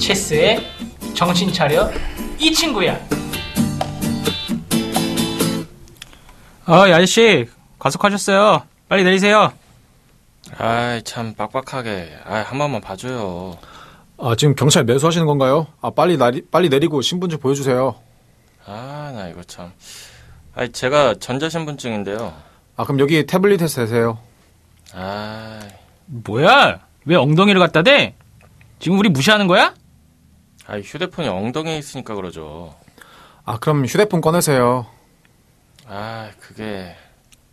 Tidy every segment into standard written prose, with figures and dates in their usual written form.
체스의 정신 차려 이 친구야. 아저씨 과속하셨어요. 빨리 내리세요. 아이 참 빡빡하게. 한 번만 봐줘요. 지금 경찰 매수하시는 건가요? 빨리 내리고 신분증 보여주세요. 나 이거 참. 제가 전자신분증인데요. 그럼 여기 태블릿에서 대세요. 뭐야? 왜 엉덩이를 갖다 대? 지금 우리 무시하는 거야? 휴대폰이 엉덩이에 있으니까 그러죠. 그럼 휴대폰 꺼내세요. 그게...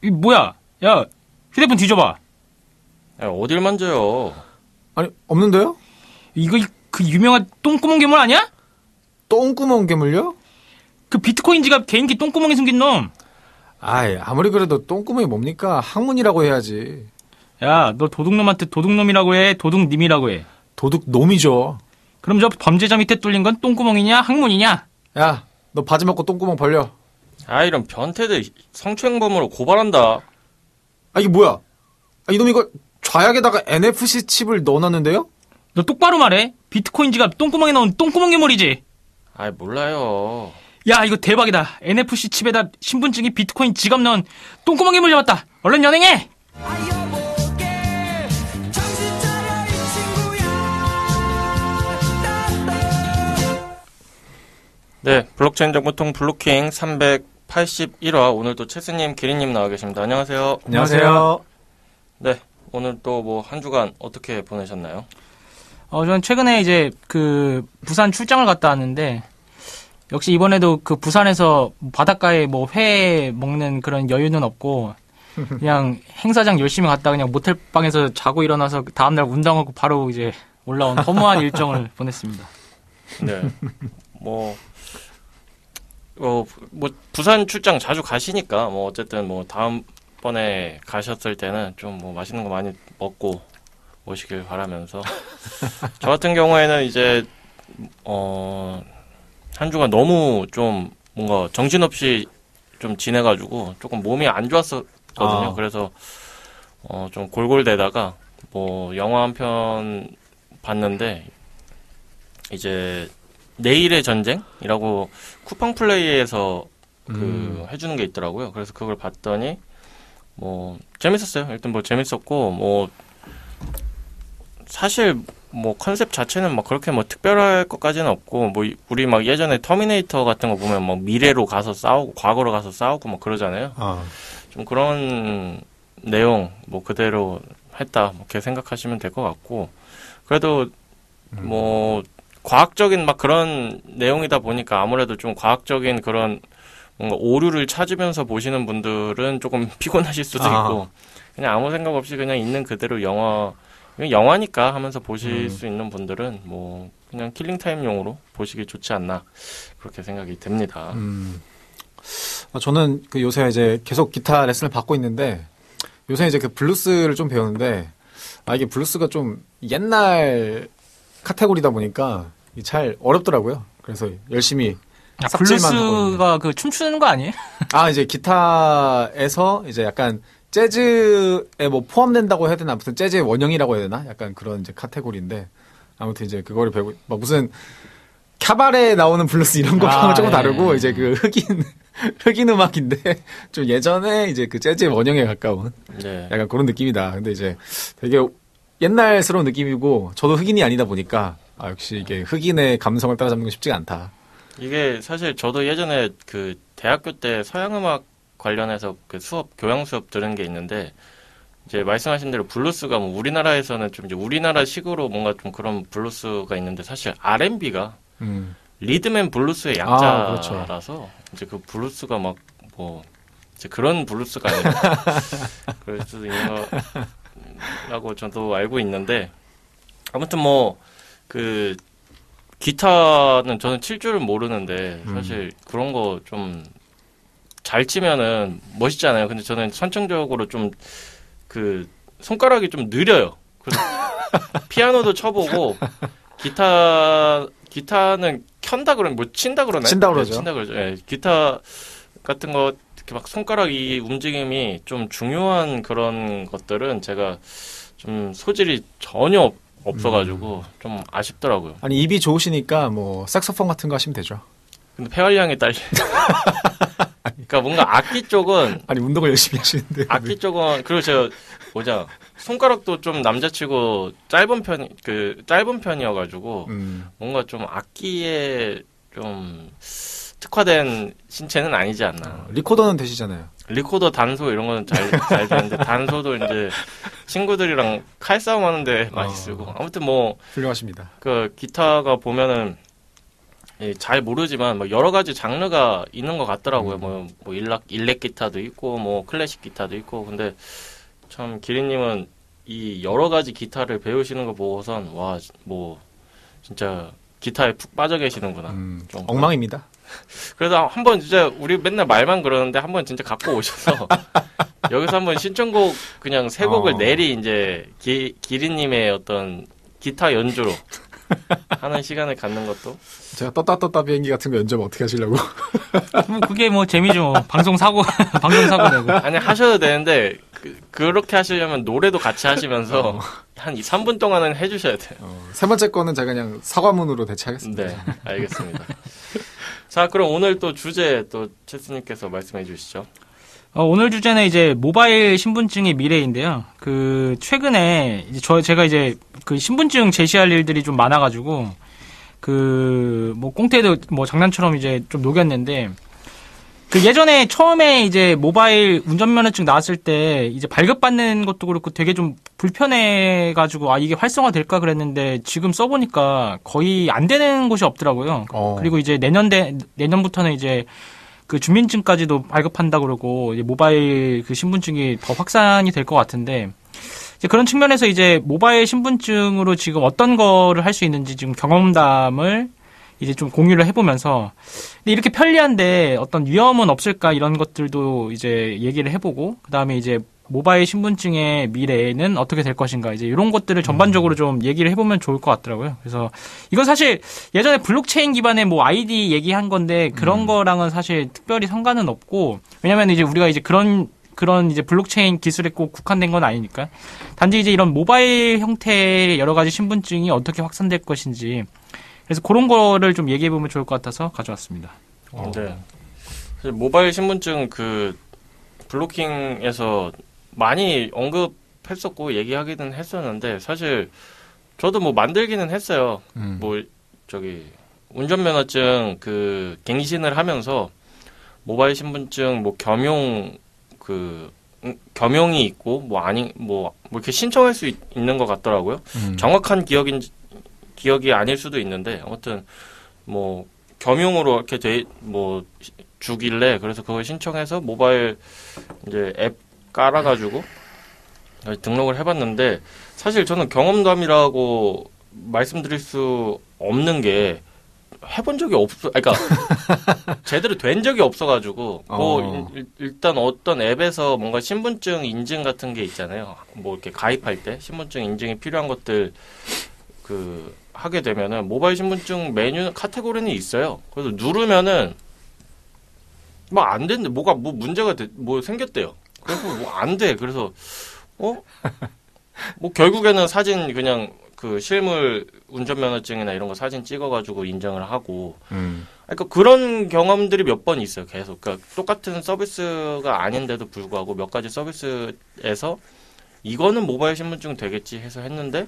이 뭐야? 야, 휴대폰 뒤져봐. 어딜 만져요? 아니, 없는데요? 이거 그 유명한 똥구멍 괴물 아니야? 똥구멍 괴물요? 그 비트코인 지갑 개인기 똥구멍에 숨긴 놈. 아무리 그래도 똥구멍이 뭡니까? 학문이라고 해야지. 야, 너 도둑놈한테 도둑놈이라고 해? 도둑님이라고 해? 도둑놈이죠. 그럼 저 범죄자 밑에 뚫린 건 똥구멍이냐? 학문이냐? 야, 너 바지 먹고 똥구멍 벌려. 이런 변태들 성추행범으로 고발한다. 이게 뭐야? 이놈 이거 좌약에다가 NFC 칩을 넣어놨는데요? 너 똑바로 말해. 비트코인 지갑 똥구멍에 넣은 똥구멍 괴물이지? 몰라요. 야, 이거 대박이다. NFC 칩에다 신분증이 비트코인 지갑 넣은 똥구멍 괴물 잡았다. 얼른 연행해! 네, 블록체인 정보통 블루킹 381화. 오늘도 체스님, 기린님 나와 계십니다. 안녕하세요. 안녕하세요. 네, 오늘 또 뭐 한 주간 어떻게 보내셨나요? 저는 최근에 이제 그 부산 출장을 갔다 왔는데, 역시 이번에도 그 부산에서 바닷가에 뭐 회 먹는 그런 여유는 없고, 그냥 행사장 열심히 갔다 그냥 모텔방에서 자고 일어나서 다음날 운동하고 바로 이제 올라온 허무한 일정을 보냈습니다. 네. 부산 출장 자주 가시니까, 어쨌든 다음번에 가셨을 때는 좀 맛있는 거 많이 먹고 오시길 바라면서. 저 같은 경우에는 이제, 한 주간 너무 좀 뭔가 정신없이 좀 지내가지고 조금 몸이 안 좋았었거든요. 그래서, 좀 골골대다가 영화 한 편 봤는데, 이제, 내일의 전쟁이라고 쿠팡 플레이에서 해주는 게 있더라고요. 그래서 그걸 봤더니 재밌었어요. 일단 재밌었고 사실 컨셉 자체는 그렇게 특별할 것까지는 없고 우리 예전에 터미네이터 같은 거 보면 미래로 가서 싸우고 과거로 가서 싸우고 그러잖아요. 좀 그런 내용 그대로 했다 이렇게 생각하시면 될 것 같고 그래도 과학적인 그런 내용이다 보니까 아무래도 좀 과학적인 그런 뭔가 오류를 찾으면서 보시는 분들은 조금 피곤하실 수도 있고 그냥 아무 생각 없이 그냥 있는 그대로 영화니까 하면서 보실 수 있는 분들은 그냥 킬링타임용으로 보시기 좋지 않나 그렇게 생각이 됩니다. 저는 요새 이제 계속 기타 레슨을 받고 있는데 요새 이제 그 블루스를 좀 배우는데 이게 블루스가 좀 옛날 카테고리다 보니까 잘 어렵더라고요. 그래서 열심히 삽질만 하거든요. 블루스가 그 춤추는 거 아니에요? 이제 기타에서 이제 약간 재즈에 포함된다고 해야 되나? 아무튼 재즈의 원형이라고 해야 되나? 약간 그런 이제 카테고리인데 아무튼 이제 그거를 배우고 무슨 캬바레에 나오는 블루스 이런 거랑은 조금 다르고 이제 그 흑인 음악인데 좀 예전에 이제 그 재즈의 원형에 가까운 약간 그런 느낌이다. 근데 이제 되게 옛날스러운 느낌이고 저도 흑인이 아니다 보니까 역시 이게 흑인의 감성을 따라잡는 건 쉽지가 않다. 이게 사실 저도 예전에 그 대학교 때 서양음악 관련해서 그 교양 수업 들은 게 있는데 이제 말씀하신 대로 블루스가 우리나라에서는 좀 이제 우리나라식으로 뭔가 좀 그런 블루스가 있는데 사실 R&B가 리듬앤 블루스의 약자라서 그렇죠. 이제 그 블루스가 이제 그런 블루스가 아니라 그럴 수도 있는 거라고 저도 알고 있는데 아무튼 그 기타는 저는 칠 줄을 모르는데 사실 그런 거 좀 잘 치면은 멋있잖아요. 근데 저는 선천적으로 좀 그 손가락이 좀 느려요. 그래서 피아노도 쳐보고 기타는 켠다 그러면 친다 그러나요? 친다 그러죠. 친다 그러죠. 네, 기타 같은 거 이렇게 손가락 이 움직임이 좀 중요한 그런 것들은 제가 좀 소질이 전혀 없어가지고 좀 아쉽더라고요. 아니 입이 좋으시니까 뭐 색소폰 같은 거 하시면 되죠. 근데 폐활량이 딸리. 그러니까 뭔가 악기 쪽은 아니 운동을 열심히 하시는데. 악기 쪽은 그리고 제가 뭐냐 손가락도 좀 남자치고 짧은 편이어가지고 뭔가 좀 악기에 좀 특화된 신체는 아니지 않나. 리코더는 되시잖아요. 리코더 단소 이런 거는 잘 되는데 단소도 이제 친구들이랑 칼싸움 하는데 많이 쓰고 아무튼 뭐 훌륭하십니다. 그 기타가 보면은 잘 모르지만 뭐 여러 가지 장르가 있는 것 같더라고요. 뭐 일렉 기타도 있고 뭐 클래식 기타도 있고 근데 참 기린님은 이 여러 가지 기타를 배우시는 거 보고선 와 뭐 진짜 기타에 푹 빠져 계시는구나. 좀 엉망입니다. 그래서 한번 진짜 우리 맨날 말만 그러는데 한번 진짜 갖고 오셔서 여기서 한번 신청곡 그냥 세 곡을 내리 이제 기린님의 어떤 기타 연주로 하는 시간을 갖는 것도 제가 떴다 비행기 같은 거 연주하면 어떻게 하시려고? 뭐 그게 뭐 재미죠. 뭐. 방송 사고 내고. 아니 하셔도 되는데 그렇게 하시려면 노래도 같이 하시면서 한 3분 동안은 해주셔야 돼요. 세 번째 거는 제가 그냥 사과문으로 대체하겠습니다. 네, 알겠습니다. 자, 그럼 오늘 또 주제 또 체스님께서 말씀해 주시죠. 오늘 주제는 이제 모바일 신분증의 미래인데요. 그 최근에 이제 제가 이제 그 신분증 제시할 일들이 좀 많아가지고 그 뭐 꽁태도 뭐 장난처럼 이제 좀 녹였는데 그 예전에 처음에 이제 모바일 운전면허증 나왔을 때 이제 발급받는 것도 그렇고 되게 좀 불편해가지고 이게 활성화될까 그랬는데 지금 써보니까 거의 안 되는 곳이 없더라고요. 그리고 이제 내년부터는 이제 그 주민증까지도 발급한다 그러고 이제 모바일 그 신분증이 더 확산이 될 것 같은데 이제 그런 측면에서 이제 모바일 신분증으로 지금 어떤 거를 할 수 있는지 지금 경험담을 이제 좀 공유를 해보면서 근데 이렇게 편리한데 어떤 위험은 없을까 이런 것들도 이제 얘기를 해보고 그다음에 이제 모바일 신분증의 미래는 어떻게 될 것인가 이제 이런 것들을 전반적으로 좀 얘기를 해보면 좋을 것 같더라고요. 그래서 이건 사실 예전에 블록체인 기반의 뭐 아이디 얘기한 건데 그런 거랑은 사실 특별히 상관은 없고 왜냐면 이제 우리가 이제 그런 이제 블록체인 기술에 꼭 국한된 건 아니니까 단지 이제 이런 모바일 형태의 여러 가지 신분증이 어떻게 확산될 것인지 그래서 그런 거를 좀 얘기해 보면 좋을 것 같아서 가져왔습니다. 네. 사실 모바일 신분증 그 블로킹에서 많이 언급했었고 얘기하기는 했었는데 사실 저도 뭐 만들기는 했어요. 뭐 운전면허증 그 갱신을 하면서 모바일 신분증 뭐 겸용이 있고 뭐 이렇게 신청할 수 있는 것 같더라고요. 정확한 기억이 아닐 수도 있는데 아무튼 뭐 겸용으로 이렇게 주길래 그래서 그걸 신청해서 모바일 이제 앱 깔아가지고 등록을 해봤는데 사실 저는 경험담이라고 말씀드릴 수 없는 게 해본 적이 그러니까 제대로 된 적이 없어가지고 일단 어떤 앱에서 뭔가 신분증 인증 같은 게 있잖아요. 뭐 이렇게 가입할 때 신분증 인증이 필요한 것들 하게 되면은 모바일 신분증 메뉴 카테고리는 있어요. 그래서 누르면은 뭐 안 된대. 뭐 문제가 생겼대요. 그래서 뭐 안 돼. 그래서 뭐 결국에는 사진 그냥 그 실물 운전면허증이나 이런 거 사진 찍어가지고 인정을 하고. 그러니까 그런 경험들이 몇 번 있어요. 계속. 그러니까 똑같은 서비스가 아닌데도 불구하고 몇 가지 서비스에서 이거는 모바일 신분증 되겠지 해서 했는데.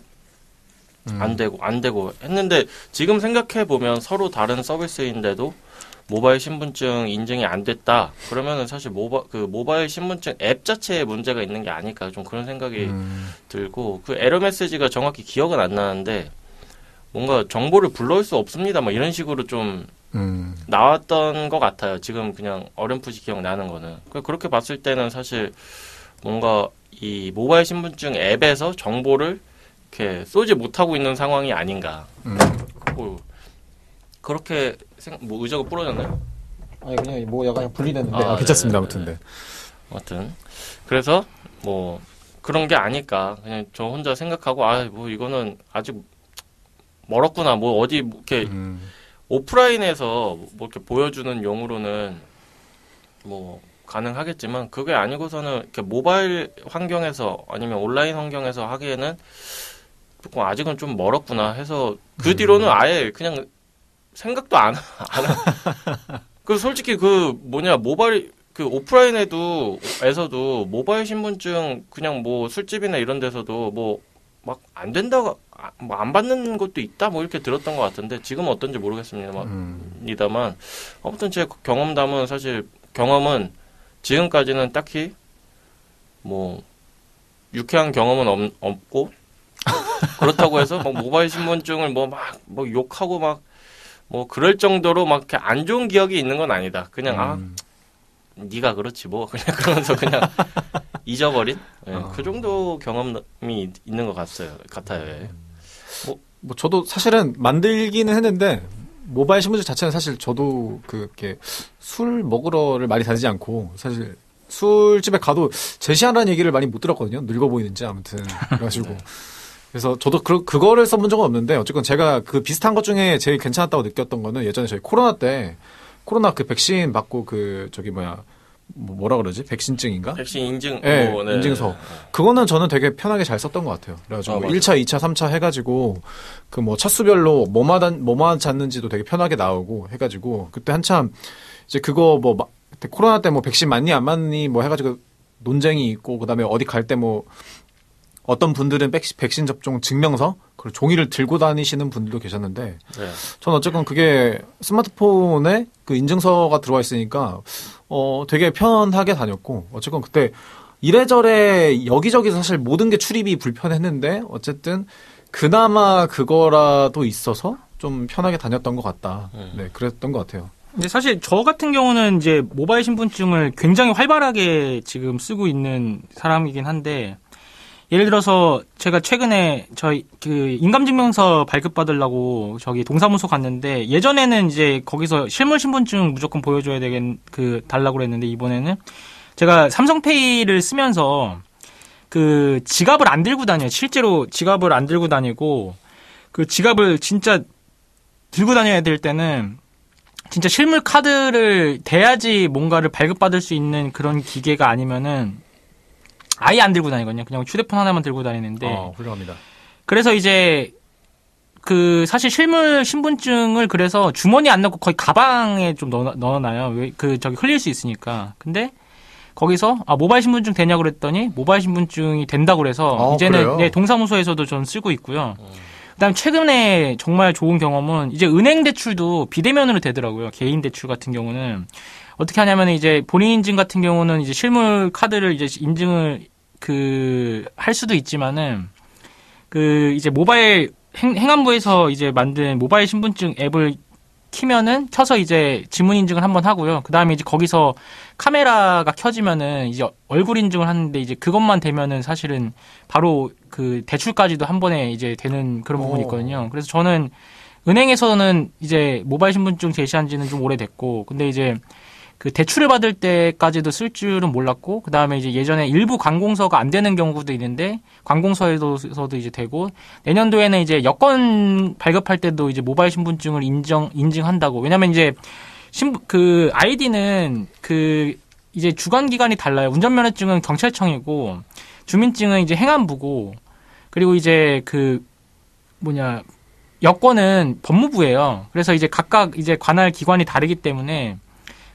안 되고 했는데 지금 생각해 보면 서로 다른 서비스인데도 모바일 신분증 인증이 안 됐다. 그러면은 사실 모바일 신분증 앱 자체에 문제가 있는 게 아닐까 좀 그런 생각이 들고 그 에러 메시지가 정확히 기억은 안 나는데 뭔가 정보를 불러올 수 없습니다. 막 이런 식으로 좀 나왔던 것 같아요. 지금 그냥 어렴풋이 기억나는 거는 그렇게 봤을 때는 사실 뭔가 이 모바일 신분증 앱에서 정보를 이렇게 쏘지 못하고 있는 상황이 아닌가. 그렇게 의자가 부러졌나요? 아니 그냥 뭐 약간 분리됐는데. 네, 괜찮습니다. 아무튼 네. 아무튼 그래서 뭐 그런 게 아닐까. 그냥 저 혼자 생각하고 뭐 이거는 아직 멀었구나. 뭐 어디 이렇게 오프라인에서 뭐 이렇게 보여주는 용으로는 뭐 가능하겠지만 그게 아니고서는 이렇게 모바일 환경에서 아니면 온라인 환경에서 하기에는 조금 아직은 좀 멀었구나 해서 그 뒤로는 아예 그냥 생각도 안 그 솔직히 그 뭐냐 모바일 그 오프라인에서도 모바일 신분증 그냥 뭐 술집이나 이런 데서도 뭐 막 안 된다고 뭐 안 받는 것도 있다 뭐 이렇게 들었던 것 같은데 지금은 어떤지 모르겠습니다만 아무튼 제 경험담은 사실 경험은 지금까지는 딱히 뭐 유쾌한 경험은 없고 그렇다고 해서 뭐 모바일 신분증을 뭐 욕하고 막 뭐 그럴 정도로 막 이렇게 안 좋은 기억이 있는 건 아니다. 그냥 네가 그렇지 뭐 그냥 그러면서 그냥 잊어버린 그 정도 경험이 있는 것 같아요. 예. 뭐 저도 사실은 만들기는 했는데 모바일 신분증 자체는 사실 저도 그렇게 술 먹으러를 많이 다니지 않고 사실 술집에 가도 제시하라는 얘기를 많이 못 들었거든요. 늙어 보이는지 아무튼 그래가지고 네. 그래서 저도 그거를 써본 적은 없는데 어쨌건 제가 그 비슷한 것 중에 제일 괜찮았다고 느꼈던 거는 예전에 저희 코로나 때 코로나 그 백신 받고 그 저기 뭐라 그러지? 백신증인가? 백신 인증 네, 네. 인증서. 그거는 저는 되게 편하게 잘 썼던 것 같아요. 그래가지고 1차, 2차, 3차 해가지고 그 뭐 차수별로 뭐만 찾는지도 되게 편하게 나오고 해가지고 그때 한참 이제 그거 뭐 그때 코로나 때 뭐 백신 맞니 안 맞니 뭐 해가지고 논쟁이 있고 그다음에 어디 갈 때 뭐 어떤 분들은 백신 접종 증명서 그리고 종이를 들고 다니시는 분들도 계셨는데 네. 전 어쨌건 그게 스마트폰에 그 인증서가 들어와 있으니까 되게 편하게 다녔고 어쨌건 그때 이래저래 여기저기서 사실 모든 게 출입이 불편했는데 어쨌든 그나마 그거라도 있어서 좀 편하게 다녔던 것 같다. 네, 그랬던 것 같아요. 근데 사실 저 같은 경우는 이제 모바일 신분증을 굉장히 활발하게 지금 쓰고 있는 사람이긴 한데 예를 들어서 제가 최근에 저희 그 인감증명서 발급받으려고 저기 동사무소 갔는데 예전에는 이제 거기서 실물 신분증 무조건 보여줘야 달라고 그랬는데 이번에는 제가 삼성페이를 쓰면서 그 지갑을 안 들고 다녀요. 실제로 지갑을 안 들고 다니고 그 지갑을 진짜 들고 다녀야 될 때는 진짜 실물 카드를 대야지 뭔가를 발급받을 수 있는 그런 기계가 아니면은 아예 안 들고 다니거든요. 그냥 휴대폰 하나만 들고 다니는데. 훌륭합니다. 그래서 이제 그 사실 실물 신분증을 그래서 주머니 안 넣고 거의 가방에 좀 넣어놔요. 저기 흘릴 수 있으니까. 근데 거기서 모바일 신분증 되냐고 그랬더니 모바일 신분증이 된다고 그래서 이제는 네, 동사무소에서도 전 쓰고 있고요. 그다음 최근에 정말 좋은 경험은 이제 은행 대출도 비대면으로 되더라고요. 개인 대출 같은 경우는 어떻게 하냐면 이제 본인 인증 같은 경우는 이제 실물 카드를 이제 인증을 할 수도 있지만은 이제 모바일 행안부에서 이제 만든 모바일 신분증 앱을 켜서 이제 지문 인증을 한번 하고요. 그 다음에 이제 거기서 카메라가 켜지면은 이제 얼굴 인증을 하는데 이제 그것만 되면은 사실은 바로 그 대출까지도 한 번에 이제 되는 그런 부분이 있거든요. 그래서 저는 은행에서는 이제 모바일 신분증 제시한 지는 좀 오래됐고, 근데 이제 그 대출을 받을 때까지도 쓸 줄은 몰랐고, 그 다음에 이제 예전에 일부 관공서가 안 되는 경우도 있는데, 관공서에서도 이제 되고, 내년도에는 이제 여권 발급할 때도 이제 모바일 신분증을 인증한다고. 왜냐면 이제, 아이디는 이제 주관기관이 달라요. 운전면허증은 경찰청이고, 주민증은 이제 행안부고, 그리고 이제 여권은 법무부예요. 그래서 이제 각각 이제 관할 기관이 다르기 때문에,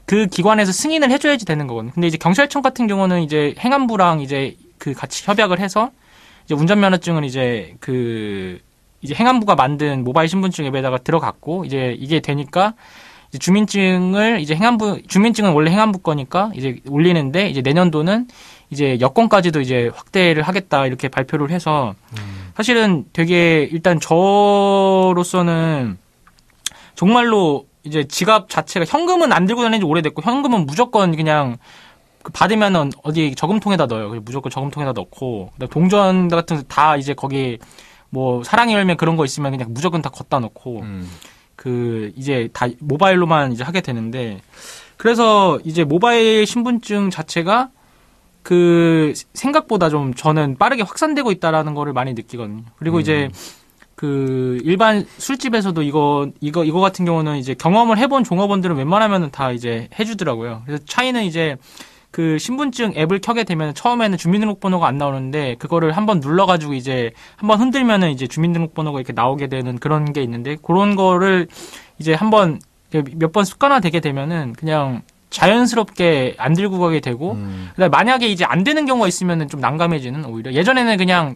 그 기관에서 승인을 해줘야지 되는 거거든요. 근데 이제 경찰청 같은 경우는 이제 행안부랑 이제 같이 협약을 해서 이제 운전면허증은 이제 이제 행안부가 만든 모바일 신분증 앱에다가 들어갔고 이제 이게 되니까 이제 주민증은 원래 행안부 거니까 이제 올리는데 이제 내년도는 이제 여권까지도 이제 확대를 하겠다 이렇게 발표를 해서 사실은 되게 일단 저로서는 정말로 이제 지갑 자체가 현금은 안 들고 다니는 지 오래됐고 현금은 무조건 그냥 받으면은 어디 저금통에다 넣어요. 무조건 저금통에다 넣고 동전 같은 다 이제 거기 뭐 사랑의 열매 그런 거 있으면 그냥 무조건 다 걷다 놓고 이제 다 모바일로만 이제 하게 되는데 그래서 이제 모바일 신분증 자체가 생각보다 좀 저는 빠르게 확산되고 있다라는 거를 많이 느끼거든요. 그리고 이제 일반 술집에서도 이거 같은 경우는 이제 경험을 해본 종업원들은 웬만하면은 다 이제 해주더라고요. 그래서 차이는 이제 그 신분증 앱을 켜게 되면 처음에는 주민등록번호가 안 나오는데 그거를 한번 눌러가지고 이제 한번 흔들면은 이제 주민등록번호가 이렇게 나오게 되는 그런 게 있는데 그런 거를 이제 한번 몇 번 습관화되게 되면은 그냥 자연스럽게 안 들고 가게 되고 그다음에 만약에 이제 안 되는 경우가 있으면은 좀 난감해지는 오히려 예전에는 그냥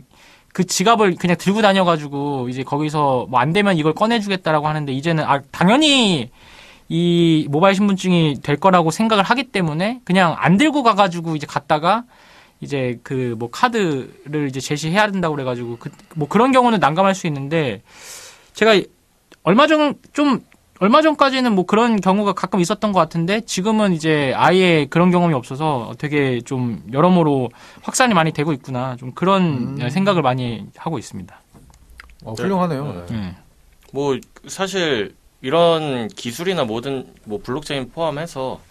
그 지갑을 그냥 들고 다녀가지고 이제 거기서 뭐 안 되면 이걸 꺼내주겠다라고 하는데 이제는 당연히 이 모바일 신분증이 될 거라고 생각을 하기 때문에 그냥 안 들고 가가지고 이제 갔다가 이제 그 뭐 카드를 이제 제시해야 된다고 그래가지고 뭐 그런 경우는 난감할 수 있는데 제가 얼마 전까지는 뭐 그런 경우가 가끔 있었던 것 같은데 지금은 이제 아예 그런 경험이 없어서 되게 좀 여러모로 확산이 많이 되고 있구나 좀 그런 생각을 많이 하고 있습니다. 훌륭하네요. 네. 뭐 사실 이런 기술이나 모든 뭐 블록체인 포함해서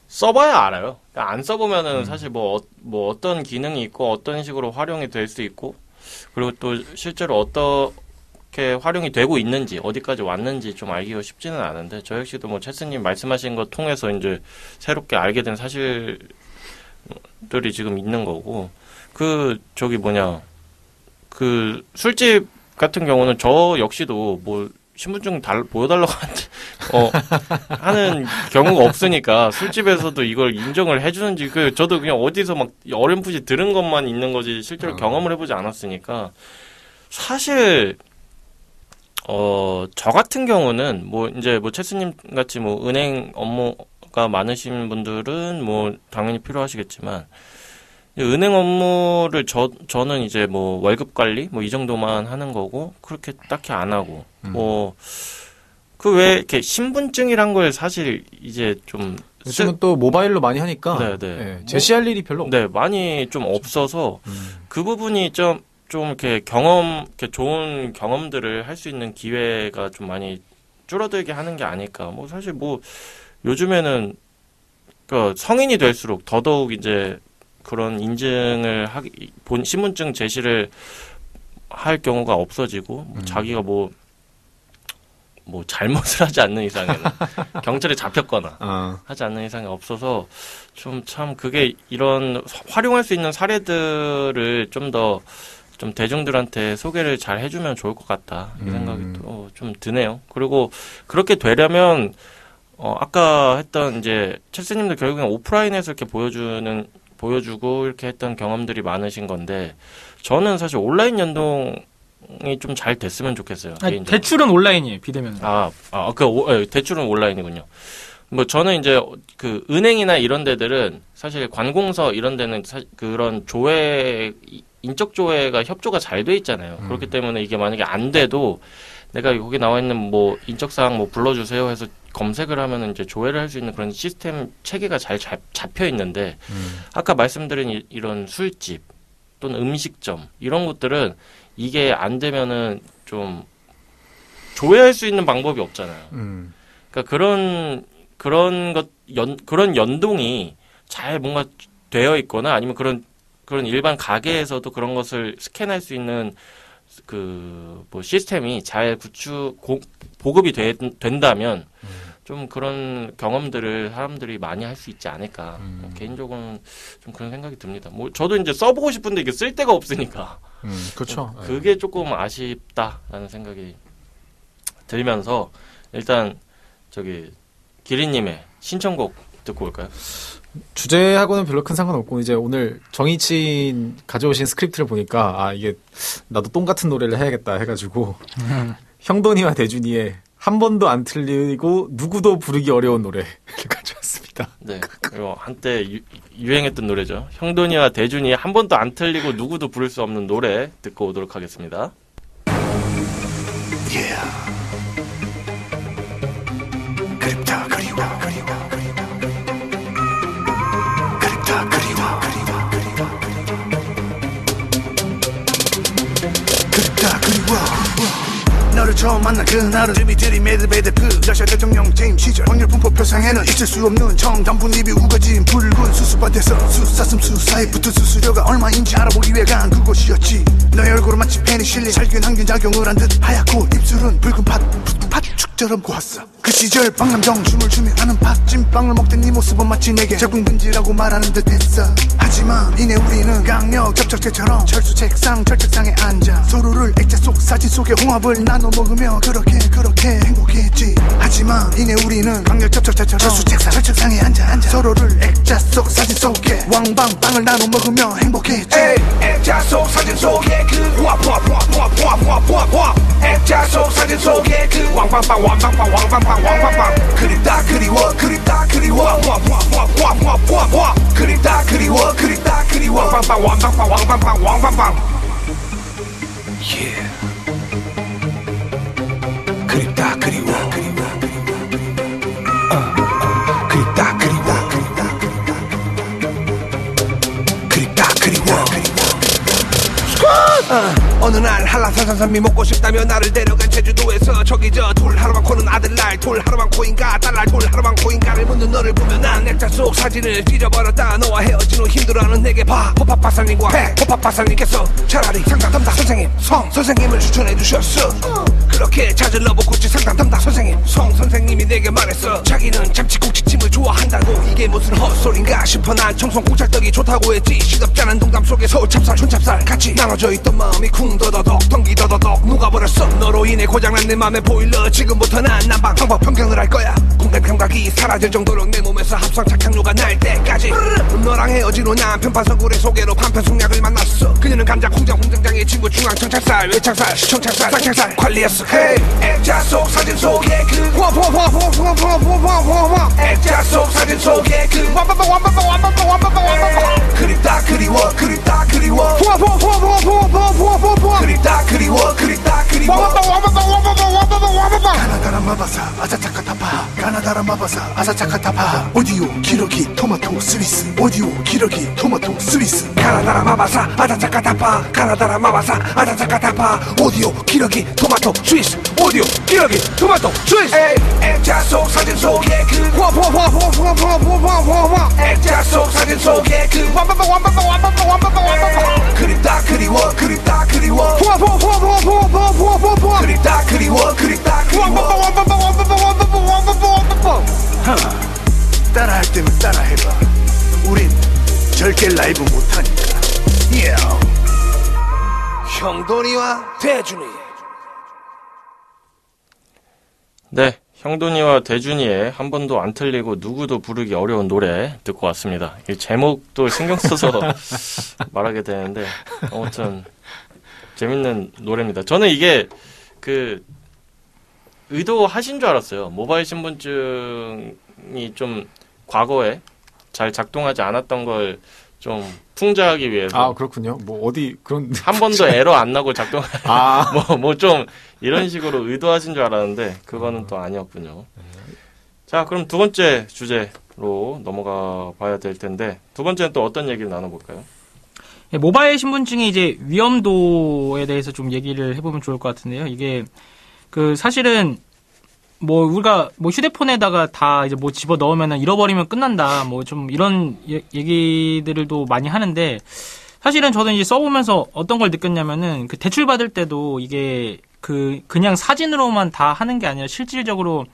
써봐야 알아요. 그러니까 안 써보면은 사실 뭐 어떤 기능이 있고 어떤 식으로 활용이 될 수 있고 그리고 또 실제로 어떻게 활용이 되고 있는지 어디까지 왔는지 좀 알기가 쉽지는 않은데 저 역시도 뭐 체스님 말씀하신 것 통해서 이제 새롭게 알게 된 사실들이 지금 있는 거고 그 술집 같은 경우는 저 역시도 뭐 신분증 보여달라고 하는 경우가 없으니까 술집에서도 이걸 인정을 해주는지 저도 그냥 어디서 막 어렴풋이 들은 것만 있는 거지 실제로 경험을 해보지 않았으니까 사실 저 같은 경우는 뭐 이제 뭐 체스님 같이 뭐 은행 업무가 많으신 분들은 뭐 당연히 필요하시겠지만 은행 업무를 저는 이제 뭐 월급 관리 뭐 이 정도만 하는 거고 그렇게 딱히 안 하고 뭐 그 외에 이렇게 신분증이란 걸 사실 이제 좀 요즘은 또 모바일로 많이 하니까 네네. 네, 제시할 일이 별로 네 많이 좀 없어서 그 부분이 좀 이렇게 이렇게 좋은 경험들을 할 수 있는 기회가 좀 많이 줄어들게 하는 게 아닐까. 뭐 사실 뭐 요즘에는 그 성인이 될수록 더더욱 이제 그런 인증을 신분증 제시를 할 경우가 없어지고 자기가 뭐 잘못을 하지 않는 이상에는 경찰에 잡혔거나 하지 않는 이상이 없어서 좀 참 그게 이런 활용할 수 있는 사례들을 좀 대중들한테 소개를 잘 해주면 좋을 것 같다 이 생각이 또 좀 드네요. 그리고 그렇게 되려면 아까 했던 이제 첼스님도 결국엔 오프라인에서 이렇게 보여주고 이렇게 했던 경험들이 많으신 건데 저는 사실 온라인 연동이 좀 잘 됐으면 좋겠어요. 아니, 대출은 온라인이에요. 비대면. 대출은 온라인이군요. 뭐 저는 이제 그 은행이나 이런 데들은 사실 관공서 이런 데는 그런 인적 조회가 협조가 잘 돼 있잖아요. 그렇기 때문에 이게 만약에 안 돼도 내가 거기 나와 있는 뭐 인적사항 뭐 불러주세요 해서 검색을 하면은 이제 조회를 할 수 있는 그런 시스템 체계가 잘 잡혀 있는데 아까 말씀드린 이런 술집 또는 음식점 이런 것들은 이게 안 되면은 좀 조회할 수 있는 방법이 없잖아요. 그러니까 그런 연동이 잘 뭔가 되어 있거나 아니면 그런 일반 가게에서도 그런 것을 스캔할 수 있는 뭐 시스템이 잘 보급이 된다면 좀 그런 경험들을 사람들이 많이 할 수 있지 않을까. 개인적으로는 좀 그런 생각이 듭니다. 뭐 저도 이제 써보고 싶은데 이게 쓸 데가 없으니까. 그렇죠. 그게 조금 아쉽다라는 생각이 들면서 일단 기린님의 신청곡 듣고 올까요? 주제하고는 별로 큰 상관없고 이제 오늘 정희친 가져오신 스크립트를 보니까 이게 나도 똥 같은 노래를 해야겠다 해가지고 형돈이와 대준이의 한 번도 안 틀리고 누구도 부르기 어려운 노래를 가져왔습니다. 네, 그리고 한때 유행했던 노래죠. 형돈이와 대준이 한 번도 안 틀리고 누구도 부를 수 없는 노래 듣고 오도록 하겠습니다. 그립다 그리워 그립다 그리워 그립다 그리워 너를 처음 만난 그날은 드미트리 메드베데프 러시아 대통령 재임 시절 확률 분포 표상에는 있을 수 없는 청담분입이 우거진 붉은 수수밭에서 수사슴 수사에 붙은 수수료가 얼마인지 알아보기 위해 간 그곳이었지. 너의 얼굴은 마치 페니실린 살균 항균 작용을 한 듯 하얗고 입술은 붉은 팥죽처럼 고왔어. 그 시절 박남정 춤을 추며 하는 팥 찐빵을 먹던 네 모습은 마치 내게 적응금지라고 말하는 듯 했어. 하지만 이내 우리는 강력 접촉제처럼 철수 책상 철책상에 앉아 서로를 액자 속 사진 속에 홍합을 나눠 먹으며 그렇게 행복했지. 하지만 이내 우리는 강력 접촉제처럼 철수 책상 철책상에 앉아 서로를 액자 속 사진 속에 왕방빵을 나눠 먹으며 행복했지. 액자 속 사진 속에 그 액자 속 사진 속에 그 왕방빵 그립다 그리워 그립다 그리워 그립다 그리워 그립다 그리워 왕방빵 yeah. 그립다 그리워 그립다 그리워 그립다 그리워 어느 날 한라산산삼이 먹고 싶다며 나를 데려간 제주도에서 저기 저 돌 하루만 코는 아들날 돌 하루만 코인가 딸날 돌 하루만 코인가를 묻는 너를 보며 난 액자 속 사진을 찢어버렸다. 너와 헤어진 후 힘들어하는 내게 호팝 박사님과 호팝 박사님께서 차라리 상담 담당 선생님 선생님을 추천해 주셨어. 그렇게 잦은 러브 코치 상담 담당 선생님 선생님이 내게 말했어. 자기는 참치국지찜을 좋아한다고. 이게 무슨 헛소린가 싶어 난 청송 콩찰떡이 좋다고 했지. 시덥잖은 농담 속에 서울찹쌀 촌찹쌀 같이 나눠져 있던 마음이 쿵 더더덕 덩기 더더덕 녹아버렸어. 너로 인해 고장난 내 맘의 보일러. 지금부터 난 난방 방법 변경을 할 거야. 공간 감각이 사라질 정도로 내 몸에서 합성 착향료가 날 때까지. 너랑 헤어진 후 난 편판서굴의 소개로 판편숙약을 만났어. 그녀는 감자 홍장장의 친구 중앙청찰살 외창살 시청창살 쌍창살 관리했어. Hey, 액자 속 사진 속에 그 액자 속 사진 속에 그 그립다 그리워 그립다 그리워 그립다 그리워 그립다 그리워 가나다라 마바사 아사차카타파 가나다라 마바사 아사차카타파 오디오 기러기 토마토 스위스 오디오 기러기 토마토 스위스 가나다라 마바사 아자차카타파 가나다라 마바사 아자차카타파 오디오 기러기 토마토 스위스 오디오 기러기 토마토 스위스. 액자 속 사진 속에 그 액자 속 사진 속에 그 그립다 그리워 그립다 그리워 그립다 그리워 그립다 그리워 따라할 때면 따라해봐. 우린 절대 라이브 못하니까. 형돈이와 대준이. 네, 형돈이와 대준이의 한 번도 안 틀리고 누구도 부르기 어려운 노래 듣고 왔습니다. 이 제목도 신경 써서 말하게 되는데 아무튼 재밌는 노래입니다. 저는 이게 그 의도하신 줄 알았어요. 모바일 신분증이 좀 과거에 잘 작동하지 않았던 걸 좀 풍자하기 위해서. 아, 그렇군요. 뭐 어디 그런 한 번도 에러 안 나고 작동. 뭐 좀 이런 식으로 의도하신 줄 알았는데 그거는 또 아니었군요. 자, 그럼 두 번째 주제로 넘어가 봐야 될 텐데 두 번째는 또 어떤 얘기를 나눠볼까요? 모바일 신분증의 이제 위험도에 대해서 좀 얘기를 해보면 좋을 것 같은데요. 이게 그 사실은 뭐 우리가 뭐 휴대폰에다가 다 이제 뭐 집어 넣으면은 잃어버리면 끝난다. 뭐 좀 이런 얘기들도 많이 하는데 사실은 저는 이제 써보면서 어떤 걸 느꼈냐면은 그 대출 받을 때도 이게 그냥 사진으로만 다 하는 게 아니라 실질적으로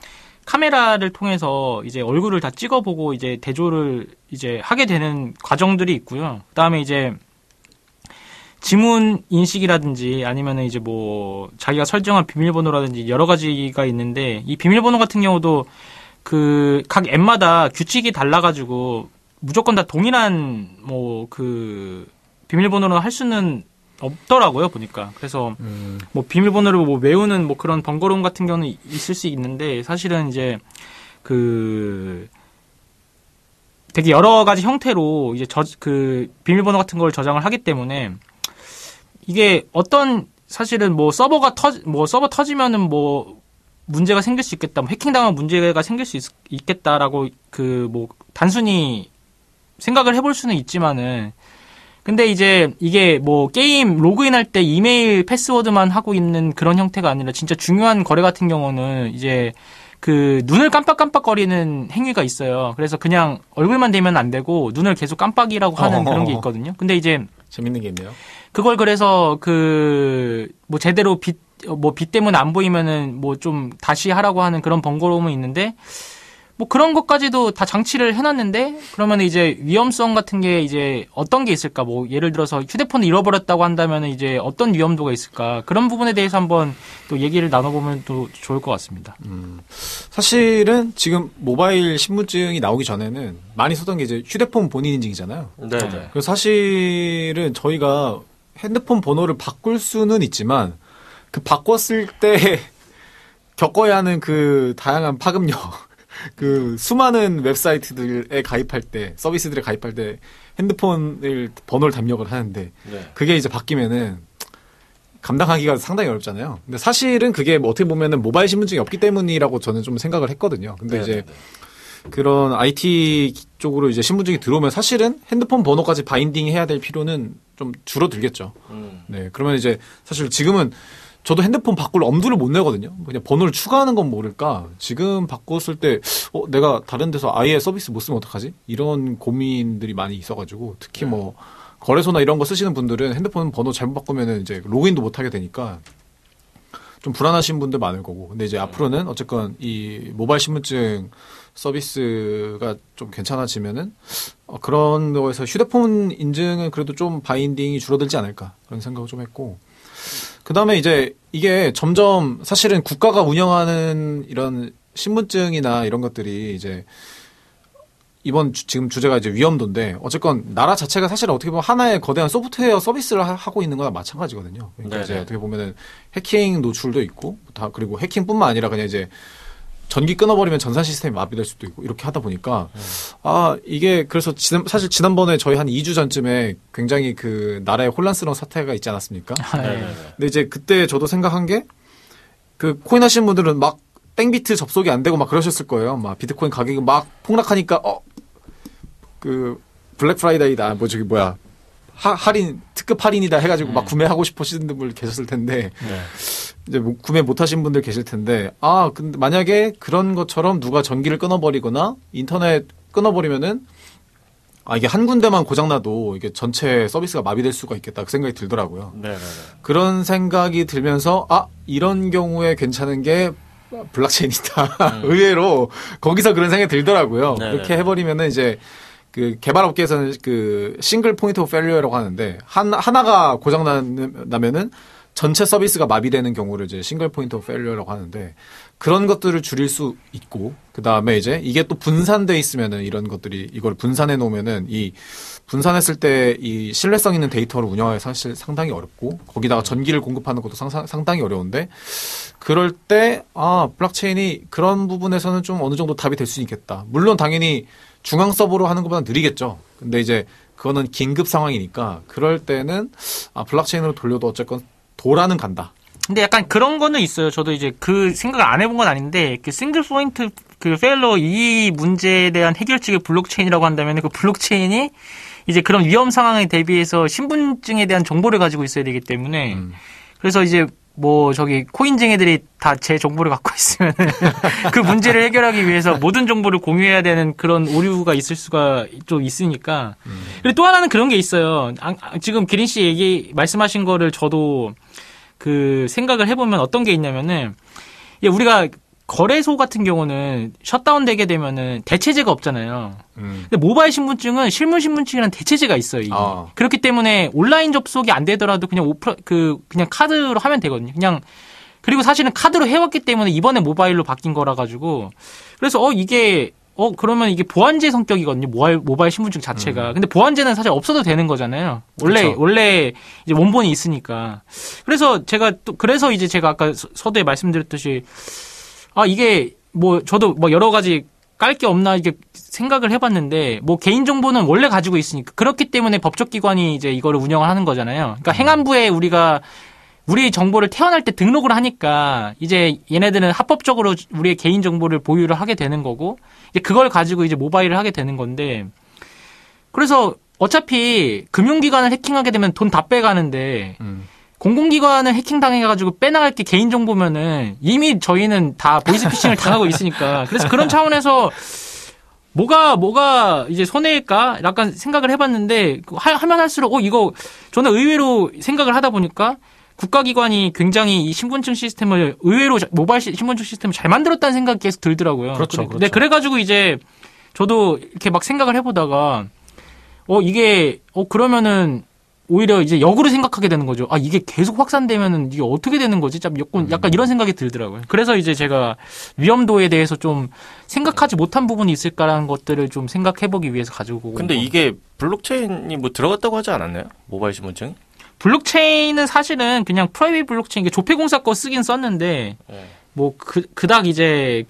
카메라를 통해서 이제 얼굴을 다 찍어보고 이제 대조를 이제 하게 되는 과정들이 있고요. 그다음에 이제 지문 인식이라든지 아니면은 이제 뭐 자기가 설정한 비밀번호라든지 여러 가지가 있는데 이 비밀번호 같은 경우도 그 각 앱마다 규칙이 달라가지고 무조건 다 동일한 뭐 그 비밀번호로 할 수는 없더라고요 보니까. 그래서 뭐 비밀번호를 뭐 외우는 뭐 그런 번거로움 같은 경우는 있을 수 있는데 사실은 이제 그 되게 여러 가지 형태로 이제 그 비밀번호 같은 걸 저장을 하기 때문에 이게 어떤 사실은 뭐 서버 터지면은 뭐 문제가 생길 수 있겠다, 뭐 해킹당한 문제가 생길 수 있겠다라고 그 뭐 단순히 생각을 해볼 수는 있지만은 근데 이제 이게 뭐 게임 로그인할 때 이메일 패스워드만 하고 있는 그런 형태가 아니라 진짜 중요한 거래 같은 경우는 이제 그 눈을 깜빡깜빡거리는 행위가 있어요. 그래서 그냥 얼굴만 대면 안 되고 눈을 계속 깜빡이라고 하는 그런 게 있거든요. 근데 이제 재밌는 게 있네요. 그걸 그래서 그 뭐 제대로 빛 때문에 안 보이면은 뭐 좀 다시 하라고 하는 그런 번거로움은 있는데 뭐 그런 것까지도 다 장치를 해놨는데 그러면 이제 위험성 같은 게 이제 어떤 게 있을까? 뭐 예를 들어서 휴대폰을 잃어버렸다고 한다면 이제 어떤 위험도가 있을까? 그런 부분에 대해서 한번 또 얘기를 나눠보면 또 좋을 것 같습니다. 사실은 지금 모바일 신분증이 나오기 전에는 많이 쓰던 게 이제 휴대폰 본인 인증이잖아요. 네. 그래서 사실은 저희가 핸드폰 번호를 바꿀 수는 있지만 그 바꿨을 때 겪어야 하는 그 다양한 파급력 그 수많은 웹사이트들에 가입할 때 서비스들에 가입할 때 핸드폰을 번호를 입력을 하는데 네. 그게 이제 바뀌면은 감당하기가 상당히 어렵잖아요. 근데 사실은 그게 뭐 어떻게 보면은 모바일 신분증이 없기 때문이라고 저는 좀 생각을 했거든요. 근데 이제 그런 IT 쪽으로 이제 신분증이 들어오면 사실은 핸드폰 번호까지 바인딩 해야 될 필요는 좀 줄어들겠죠. 네. 그러면 이제 사실 지금은 저도 핸드폰 바꿀 엄두를 못 내거든요. 그냥 번호를 추가하는 건 모를까. 지금 바꿨을 때 내가 다른 데서 아예 서비스 못 쓰면 어떡하지? 이런 고민들이 많이 있어가지고 특히 뭐 거래소나 이런 거 쓰시는 분들은 핸드폰 번호 잘못 바꾸면은 이제 로그인도 못 하게 되니까 좀 불안하신 분들 많을 거고. 근데 이제 앞으로는 어쨌건 이 모바일 신분증 서비스가 좀 괜찮아지면은 그런 거에서 휴대폰 인증은 그래도 좀 바인딩이 줄어들지 않을까 그런 생각을 좀 했고. 그 다음에 이제 이게 점점 사실은 국가가 운영하는 이런 신분증이나 이런 것들이 이제 이번 지금 주제가 이제 위험도인데 어쨌건 나라 자체가 사실 어떻게 보면 하나의 거대한 소프트웨어 서비스를 하고 있는 거나 마찬가지거든요. 그러니까 네네. 이제 어떻게 보면은 해킹 노출도 있고 다 그리고 해킹뿐만 아니라 그냥 이제 전기 끊어버리면 전산 시스템이 마비될 수도 있고 이렇게 하다 보니까 이게 그래서 사실 지난번에 저희 한 2주 전쯤에 굉장히 그 나라에 혼란스러운 사태가 있지 않았습니까? 네. 근데 이제 그때 저도 생각한 게 그 코인 하시는 분들은 막 땡비트 접속이 안 되고 막 그러셨을 거예요. 막 비트코인 가격이 막 폭락하니까 그 블랙 프라이데이다 할인 특급 할인이다 해가지고 막 구매하고 싶으시는 분들 계셨을 텐데 이제 구매 못하신 분들 계실 텐데 근데 만약에 그런 것처럼 누가 전기를 끊어버리거나 인터넷 끊어버리면은 이게 한 군데만 고장나도 이게 전체 서비스가 마비될 수가 있겠다 그 생각이 들더라고요. 그런 생각이 들면서 이런 경우에 괜찮은 게 블록체인이다. 의외로 거기서 그런 생각이 들더라고요. 이렇게 해버리면은 이제 그 개발업계에서는 그 싱글 포인트 오브 페일리어라고 하는데 하나가 고장 나면은 전체 서비스가 마비되는 경우를 이제 싱글 포인트 오브 페일리어라고 하는데 그런 것들을 줄일 수 있고 그다음에 이제 이게 또 분산돼 있으면은 이런 것들이 이걸 분산해 놓으면은 이 분산했을 때 이 신뢰성 있는 데이터를 운영하기 사실 상당히 어렵고 거기다가 전기를 공급하는 것도 상당히 어려운데 그럴 때 블록체인이 그런 부분에서는 좀 어느 정도 답이 될 수 있겠다. 물론 당연히 중앙 서버로 하는 것보다 느리겠죠. 근데 이제 그거는 긴급 상황이니까 그럴 때는 블록체인으로 돌려도 어쨌건 도라는 간다. 근데 약간 그런 거는 있어요. 저도 이제 그 생각을 안 해본 건 아닌데 그 싱글 포인트 그 페일러 이 문제에 대한 해결책이 블록체인이라고 한다면 그 블록체인이 이제 그런 위험 상황에 대비해서 신분증에 대한 정보를 가지고 있어야 되기 때문에 그래서 이제 뭐 저기 코인쟁이들이 다 제 정보를 갖고 있으면 그 문제를 해결하기 위해서 모든 정보를 공유해야 되는 그런 오류가 있을 수가 좀 있으니까. 그리고 또 하나는 그런 게 있어요. 지금 기린 씨 말씀하신 거를 저도 그 생각을 해보면 어떤 게 있냐면은 우리가 거래소 같은 경우는 셧다운 되게 되면은 대체제가 없잖아요. 근데 모바일 신분증은 실물 신분증이라는 대체제가 있어요. 이게. 그렇기 때문에 온라인 접속이 안 되더라도 그냥 그냥 카드로 하면 되거든요. 그리고 사실은 카드로 해왔기 때문에 이번에 모바일로 바뀐 거라 가지고 그래서 이게 그러면 이게 보안제 성격이거든요. 모바일 신분증 자체가. 근데 보안제는 사실 없어도 되는 거잖아요. 원래 이제 원본이 있으니까. 그래서 그래서 이제 제가 아까 서두에 말씀드렸듯이 이게 뭐 저도 뭐 여러 가지 깔 게 없나 이렇게 생각을 해봤는데 뭐 개인정보는 원래 가지고 있으니까 그렇기 때문에 법적기관이 이제 이거를 운영을 하는 거잖아요. 그러니까 행안부에 우리가 우리 정보를 태어날 때 등록을 하니까 이제 얘네들은 합법적으로 우리의 개인정보를 보유를 하게 되는 거고 이제 그걸 가지고 이제 모바일을 하게 되는 건데 그래서 어차피 금융기관을 해킹하게 되면 돈 다 빼가는데 공공기관을 해킹당해가지고 빼나갈 게 개인정보면은 이미 저희는 다 보이스피싱을 당하고 있으니까 그래서 그런 차원에서 뭐가 이제 손해일까? 약간 생각을 해봤는데 하면 할수록 이거 저는 의외로 생각을 하다 보니까 국가기관이 굉장히 이 신분증 시스템을 의외로 모바일 신분증 시스템을 잘 만들었다는 생각이 계속 들더라고요. 그렇죠. 네, 그래가지고 이제 저도 이렇게 막 생각을 해보다가 이게 그러면은 오히려 이제 역으로 생각하게 되는 거죠. 이게 계속 확산되면은 이게 어떻게 되는 거지? 약간 이런 생각이 들더라고요. 그래서 이제 제가 위험도에 대해서 좀 생각하지 못한 부분이 있을까라는 것들을 좀 생각해보기 위해서 가지고. 근데 이게 블록체인이 뭐 들어갔다고 하지 않았나요? 모바일 신분증? 블록체인은 사실은 그냥 프라이빗 블록체인, 이게 조폐공사 거 쓰긴 썼는데, 뭐 그닥 이제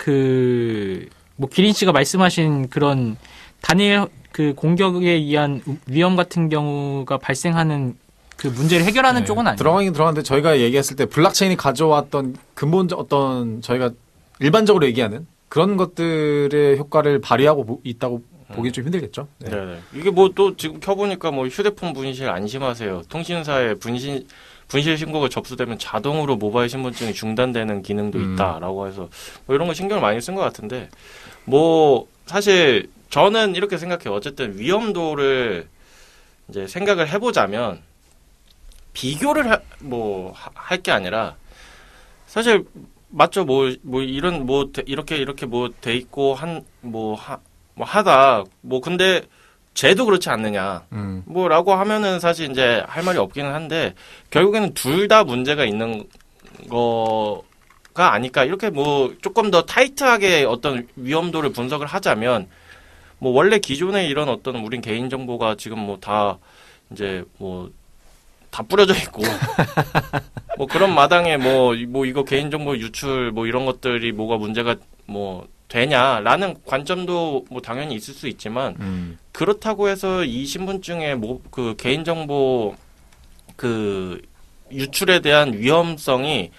뭐 기린 씨가 말씀하신 그런 단일 그 공격에 의한 위험 같은 경우가 발생하는 그 문제를 해결하는 쪽은 아니에요. 들어가긴 들어갔는데 저희가 얘기했을 때 블록체인이 가져왔던 근본적 어떤 저희가 일반적으로 얘기하는 그런 것들의 효과를 발휘하고 있다고 보기 좀 힘들겠죠. 네. 네. 이게 뭐 또 지금 켜보니까 뭐 휴대폰 분실 안심하세요. 통신사에 분실 신고가 접수되면 자동으로 모바일 신분증이 중단되는 기능도 있다라고 해서 뭐 이런 거 신경을 많이 쓴 것 같은데 뭐 사실 저는 이렇게 생각해요. 어쨌든 위험도를 이제 생각을 해보자면 비교를 할 게 아니라 사실 맞죠. 뭐 이런 이렇게 뭐 돼 있고 하다 근데 쟤도 그렇지 않느냐 라고 하면은 사실 이제 할 말이 없기는 한데 결국에는 둘 다 문제가 있는 거가 아닐까. 이렇게 뭐 조금 더 타이트하게 어떤 위험도를 분석을 하자면 뭐 원래 기존에 이런 어떤 우린 개인정보가 지금 뭐 다 이제 뭐 다 뿌려져 있고 뭐 그런 마당에 뭐 이거 개인정보 유출 뭐 이런 것들이 뭐가 문제가 뭐 되냐라는 관점도 뭐 당연히 있을 수 있지만 그렇다고 해서 이 신분증에 그 개인정보 그 유출에 대한 위험성이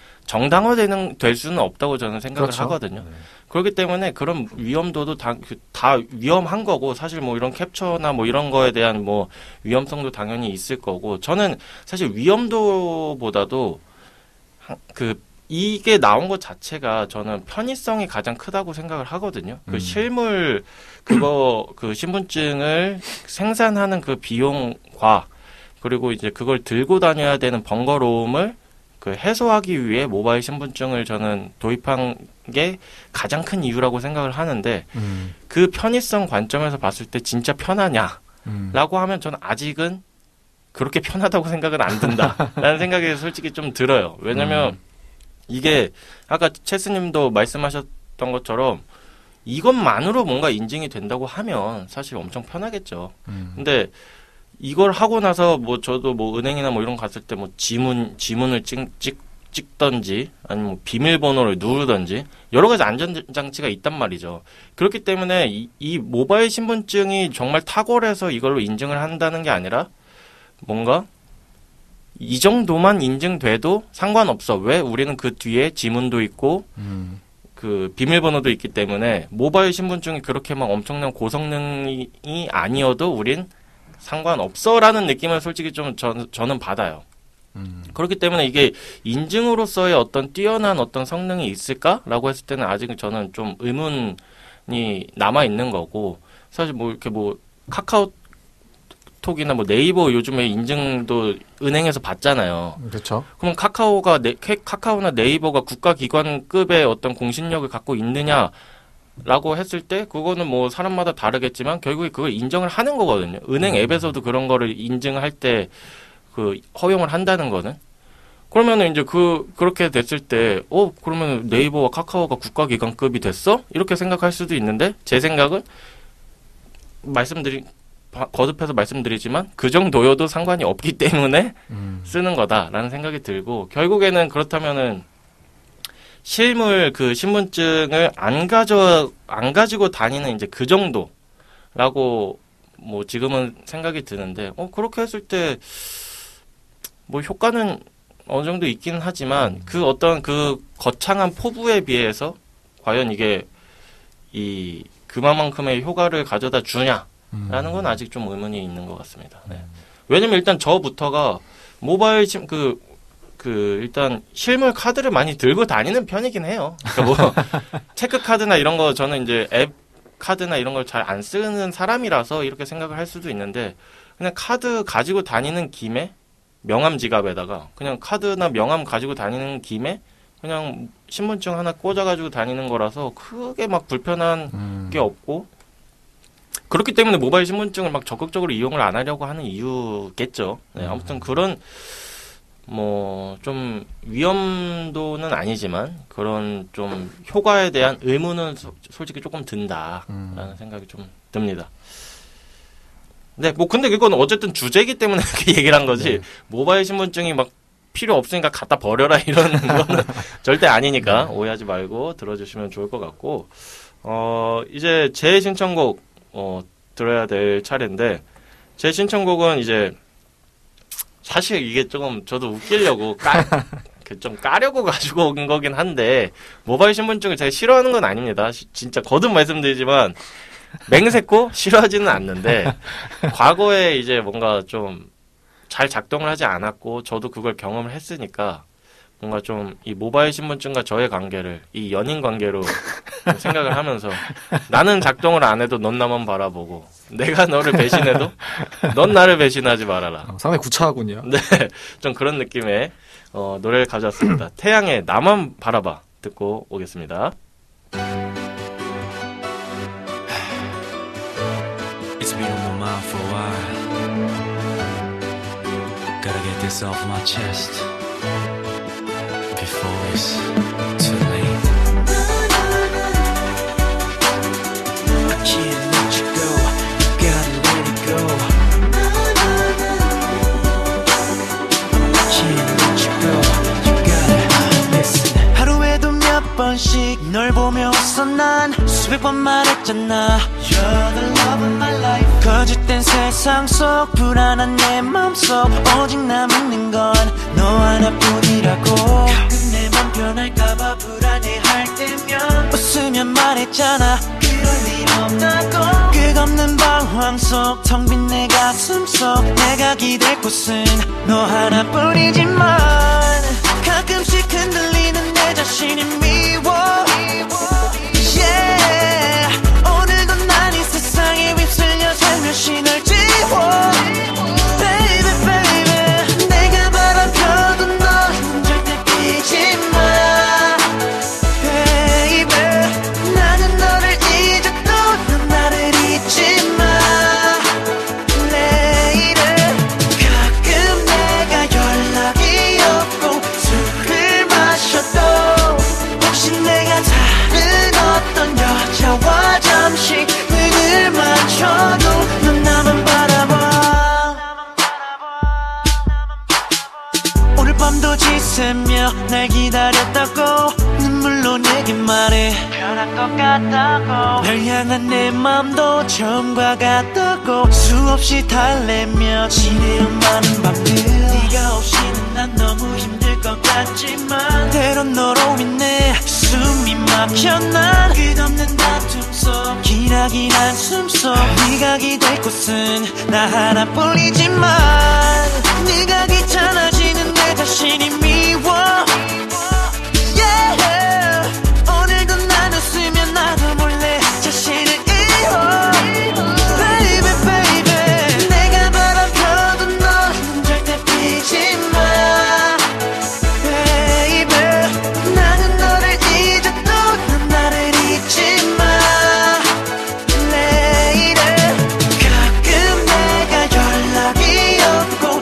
될 수는 없다고 저는 생각을 그렇죠. 하거든요. 그렇기 때문에 그런 위험도도 다 위험한 거고 사실 뭐 이런 캡처나 뭐 이런 거에 대한 뭐 위험성도 당연히 있을 거고 저는 사실 위험도보다도 이게 나온 것 자체가 저는 편의성이 가장 크다고 생각을 하거든요. 그 실물 그 신분증을 생산하는 그 비용과 그리고 이제 그걸 들고 다녀야 되는 번거로움을 해소하기 위해 모바일 신분증을 저는 도입한 게 가장 큰 이유라고 생각을 하는데 그 편의성 관점에서 봤을 때 진짜 편하냐라고 하면 저는 아직은 그렇게 편하다고 생각은 안 든다라는 생각이 솔직히 좀 들어요. 왜냐면 이게 아까 체스님도 말씀하셨던 것처럼 이것만으로 뭔가 인증이 된다고 하면 사실 엄청 편하겠죠. 근데 이걸 하고 나서 뭐 저도 뭐 은행이나 뭐 이런 거 갔을 때 뭐 지문을 찍던지 아니면 뭐 비밀번호를 누르던지 여러 가지 안전장치가 있단 말이죠. 그렇기 때문에 이 모바일 신분증이 정말 탁월해서 이걸로 인증을 한다는 게 아니라 뭔가 이 정도만 인증돼도 상관없어. 왜? 우리는 그 뒤에 지문도 있고 그 비밀번호도 있기 때문에 모바일 신분증이 그렇게 막 엄청난 고성능이 아니어도 우린 상관없어라는 느낌을 솔직히 좀 저는 받아요. 그렇기 때문에 이게 인증으로서의 어떤 뛰어난 어떤 성능이 있을까라고 했을 때는 아직 저는 좀 의문이 남아 있는 거고 사실 뭐 이렇게 뭐 카카오톡이나 뭐 네이버 요즘에 인증도 은행에서 받잖아요. 그렇죠. 그럼 카카오나 네이버가 국가기관급의 어떤 공신력을 갖고 있느냐? 라고 했을 때 그거는 뭐 사람마다 다르겠지만 결국에 그걸 인정을 하는 거거든요. 은행 앱에서도 그런 거를 인증할 때 허용을 한다는 거는. 그러면은 이제 그렇게 됐을 때 그러면 네이버와 카카오가 국가기관급이 됐어? 이렇게 생각할 수도 있는데 제 생각은 거듭해서 말씀드리지만 그 정도여도 상관이 없기 때문에 쓰는 거다라는 생각이 들고 결국에는 그렇다면은 실물 그 신분증을 안 가지고 다니는 이제 그 정도라고 뭐 지금은 생각이 드는데 그렇게 했을 때 뭐 효과는 어느 정도 있기는 하지만 그 어떤 그 거창한 포부에 비해서 과연 이게 그만큼의 효과를 가져다 주냐 라는 건 아직 좀 의문이 있는 것 같습니다. 네. 왜냐면 일단 저부터가 모바일 일단 실물 카드를 많이 들고 다니는 편이긴 해요. 그러니까 뭐 체크 카드나 이런 거 저는 이제 앱 카드나 이런 걸 잘 안 쓰는 사람이라서 이렇게 생각을 할 수도 있는데 그냥 카드 가지고 다니는 김에 명함 지갑에다가 그냥 카드나 명함 가지고 다니는 김에 그냥 신분증 하나 꽂아가지고 다니는 거라서 크게 막 불편한 게 없고 그렇기 때문에 모바일 신분증을 막 적극적으로 이용을 안 하려고 하는 이유겠죠. 네, 아무튼 그런 뭐 좀 위험도는 아니지만 그런 좀 효과에 대한 의문은 솔직히 조금 든다라는 생각이 좀 듭니다. 네, 뭐 근데 이건 어쨌든 주제이기 때문에 이렇게 얘기를 한 거지. 네. 모바일 신분증이 막 필요 없으니까 갖다 버려라 이런 거는 절대 아니니까 오해하지 말고 들어주시면 좋을 것 같고 이제 제 신청곡 들어야 될 차례인데 제 신청곡은 이제 사실 이게 조금 저도 웃기려고 좀 까려고 가지고 온 거긴 한데 모바일 신분증을 제가 싫어하는 건 아닙니다. 진짜 거듭 말씀드리지만 맹세코 싫어하지는 않는데 과거에 이제 뭔가 좀 잘 작동을 하지 않았고 저도 그걸 경험을 했으니까 뭔가 좀 이 모바일 신분증과 저의 관계를 이 연인 관계로 생각을 하면서 나는 작동을 안 해도 넌 나만 바라보고 내가 너를 배신해도 넌 나를 배신하지 말아라. 상당히 구차하군요. 네, 좀 그런 느낌의 노래를 가져왔습니다. 태양의 나만 바라봐 듣고 오겠습니다. It's been on my mind for a while. Gotta get this off my chest before it's too late. I can't let you go. Gotta let it go. I can't let you go. You gotta listen. 하루에도 몇 번씩 널 보며 웃어 난 수백 번 말했잖아. You're the love of my life. 거짓된 세상 속 불안한 내 맘속 오직 남는 건 너 하나뿐이라고. 가끔 내 맘 변할까봐 불안해할 때면 웃으면 말했잖아. 그럴 일 없다고. 끝없는 방황 속 텅 빈 내 가슴 속 내가 기댈 곳은 너 하나뿐이지만 가끔씩 흔들리는 내 자신이 미워. Yeah. 오늘도 난 이 세상에 휩쓸려 살며시 널 지워. Baby baby 내가 바라봐도 넌 절대 뛰지 마. Baby 나는 너를 잊어도 넌 나를 잊지 마. 내일은 가끔 내가 연락이 없고 술을 마셔도 혹시 내가 다른 어떤 여자와 잠시 눈을 맞춰도 넌 나만 바라봐. 오늘 밤도 지새며 날 기다렸다고 눈물로 내게 말해. 변한 것 같다고. 널 향한 내 맘도 처음과 같다고. 수없이 달래며 지내온 많은 밤들 네가 없이는 난 너무 힘들 것 같지만 때론 너로 인해 숨이 막혀. 난 끝없는 다툼 속 기나긴 한숨 속 네가 기댈 곳은 나 하나뿐이지만 네가 귀찮아지는 내 자신이 미워. Yeah. 오늘도 난 웃으면 나도 몰래 자신을 잃어. Baby baby 내가 바라봐도 넌 절대 뛰지 마. Baby 나는 너를 잊어도 넌 나를 잊지 마. 내일은 가끔 내가 연락이 없고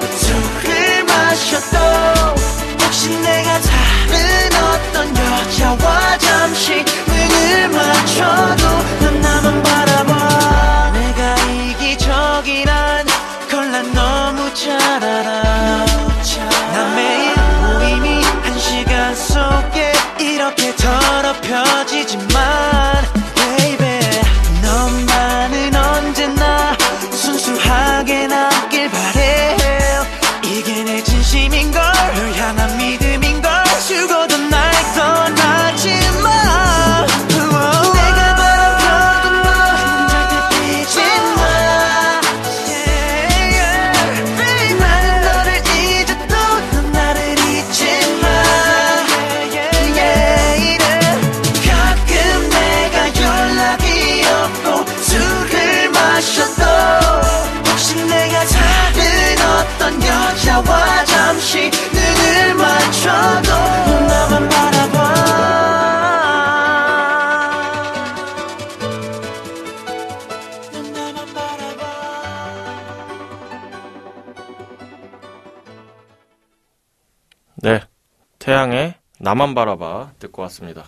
네, 태양의 나만 바라봐 듣고 왔습니다.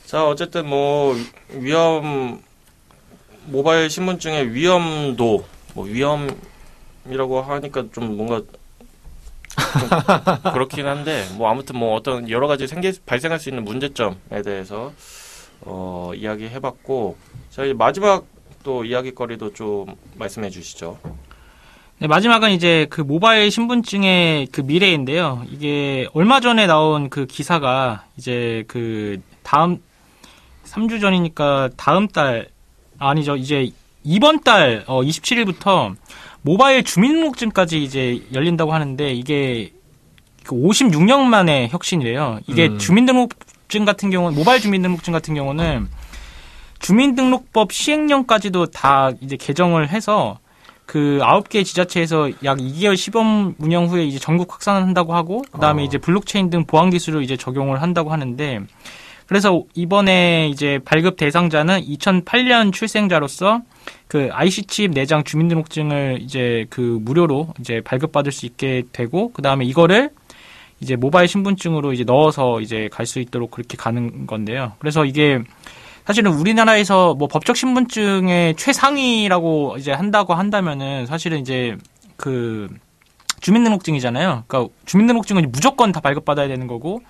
자, 어쨌든 뭐 모바일 신분증의 위험도 뭐 위험이라고 하니까 좀 뭔가 좀 그렇긴 한데 뭐 아무튼 뭐 어떤 여러 가지 발생할 수 있는 문제점에 대해서 이야기해봤고, 자, 이제 마지막 또 이야기거리도 좀 말씀해 주시죠. 네, 마지막은 이제 그 모바일 신분증의 그 미래인데요. 이게 얼마 전에 나온 그 기사가 이제 그 다음 3주 전이니까 다음 달 아니죠. 이제 이번 달 27일부터 모바일 주민등록증까지 이제 열린다고 하는데 이게 56년 만의 혁신이래요. 이게 주민등록증 같은 경우는 모바일 주민등록증 같은 경우는 주민등록법 시행령까지도 다 이제 개정을 해서 그 9개 지자체에서 약 2개월 시범 운영 후에 이제 전국 확산한다고 하고 그다음에 이제 블록체인 등 보안 기술을 이제 적용을 한다고 하는데, 그래서 이번에 이제 발급 대상자는 2008년 출생자로서 그 IC칩 내장 주민등록증을 이제 그 무료로 이제 발급받을 수 있게 되고, 그다음에 이거를 이제 모바일 신분증으로 이제 넣어서 이제 갈 수 있도록 그렇게 가는 건데요. 그래서 이게 사실은 우리나라에서 뭐 법적 신분증의 최상위라고 이제 한다고 한다면은 사실은 이제 그 주민등록증이잖아요. 그러니까 주민등록증은 무조건 다 발급받아야 되는 거고,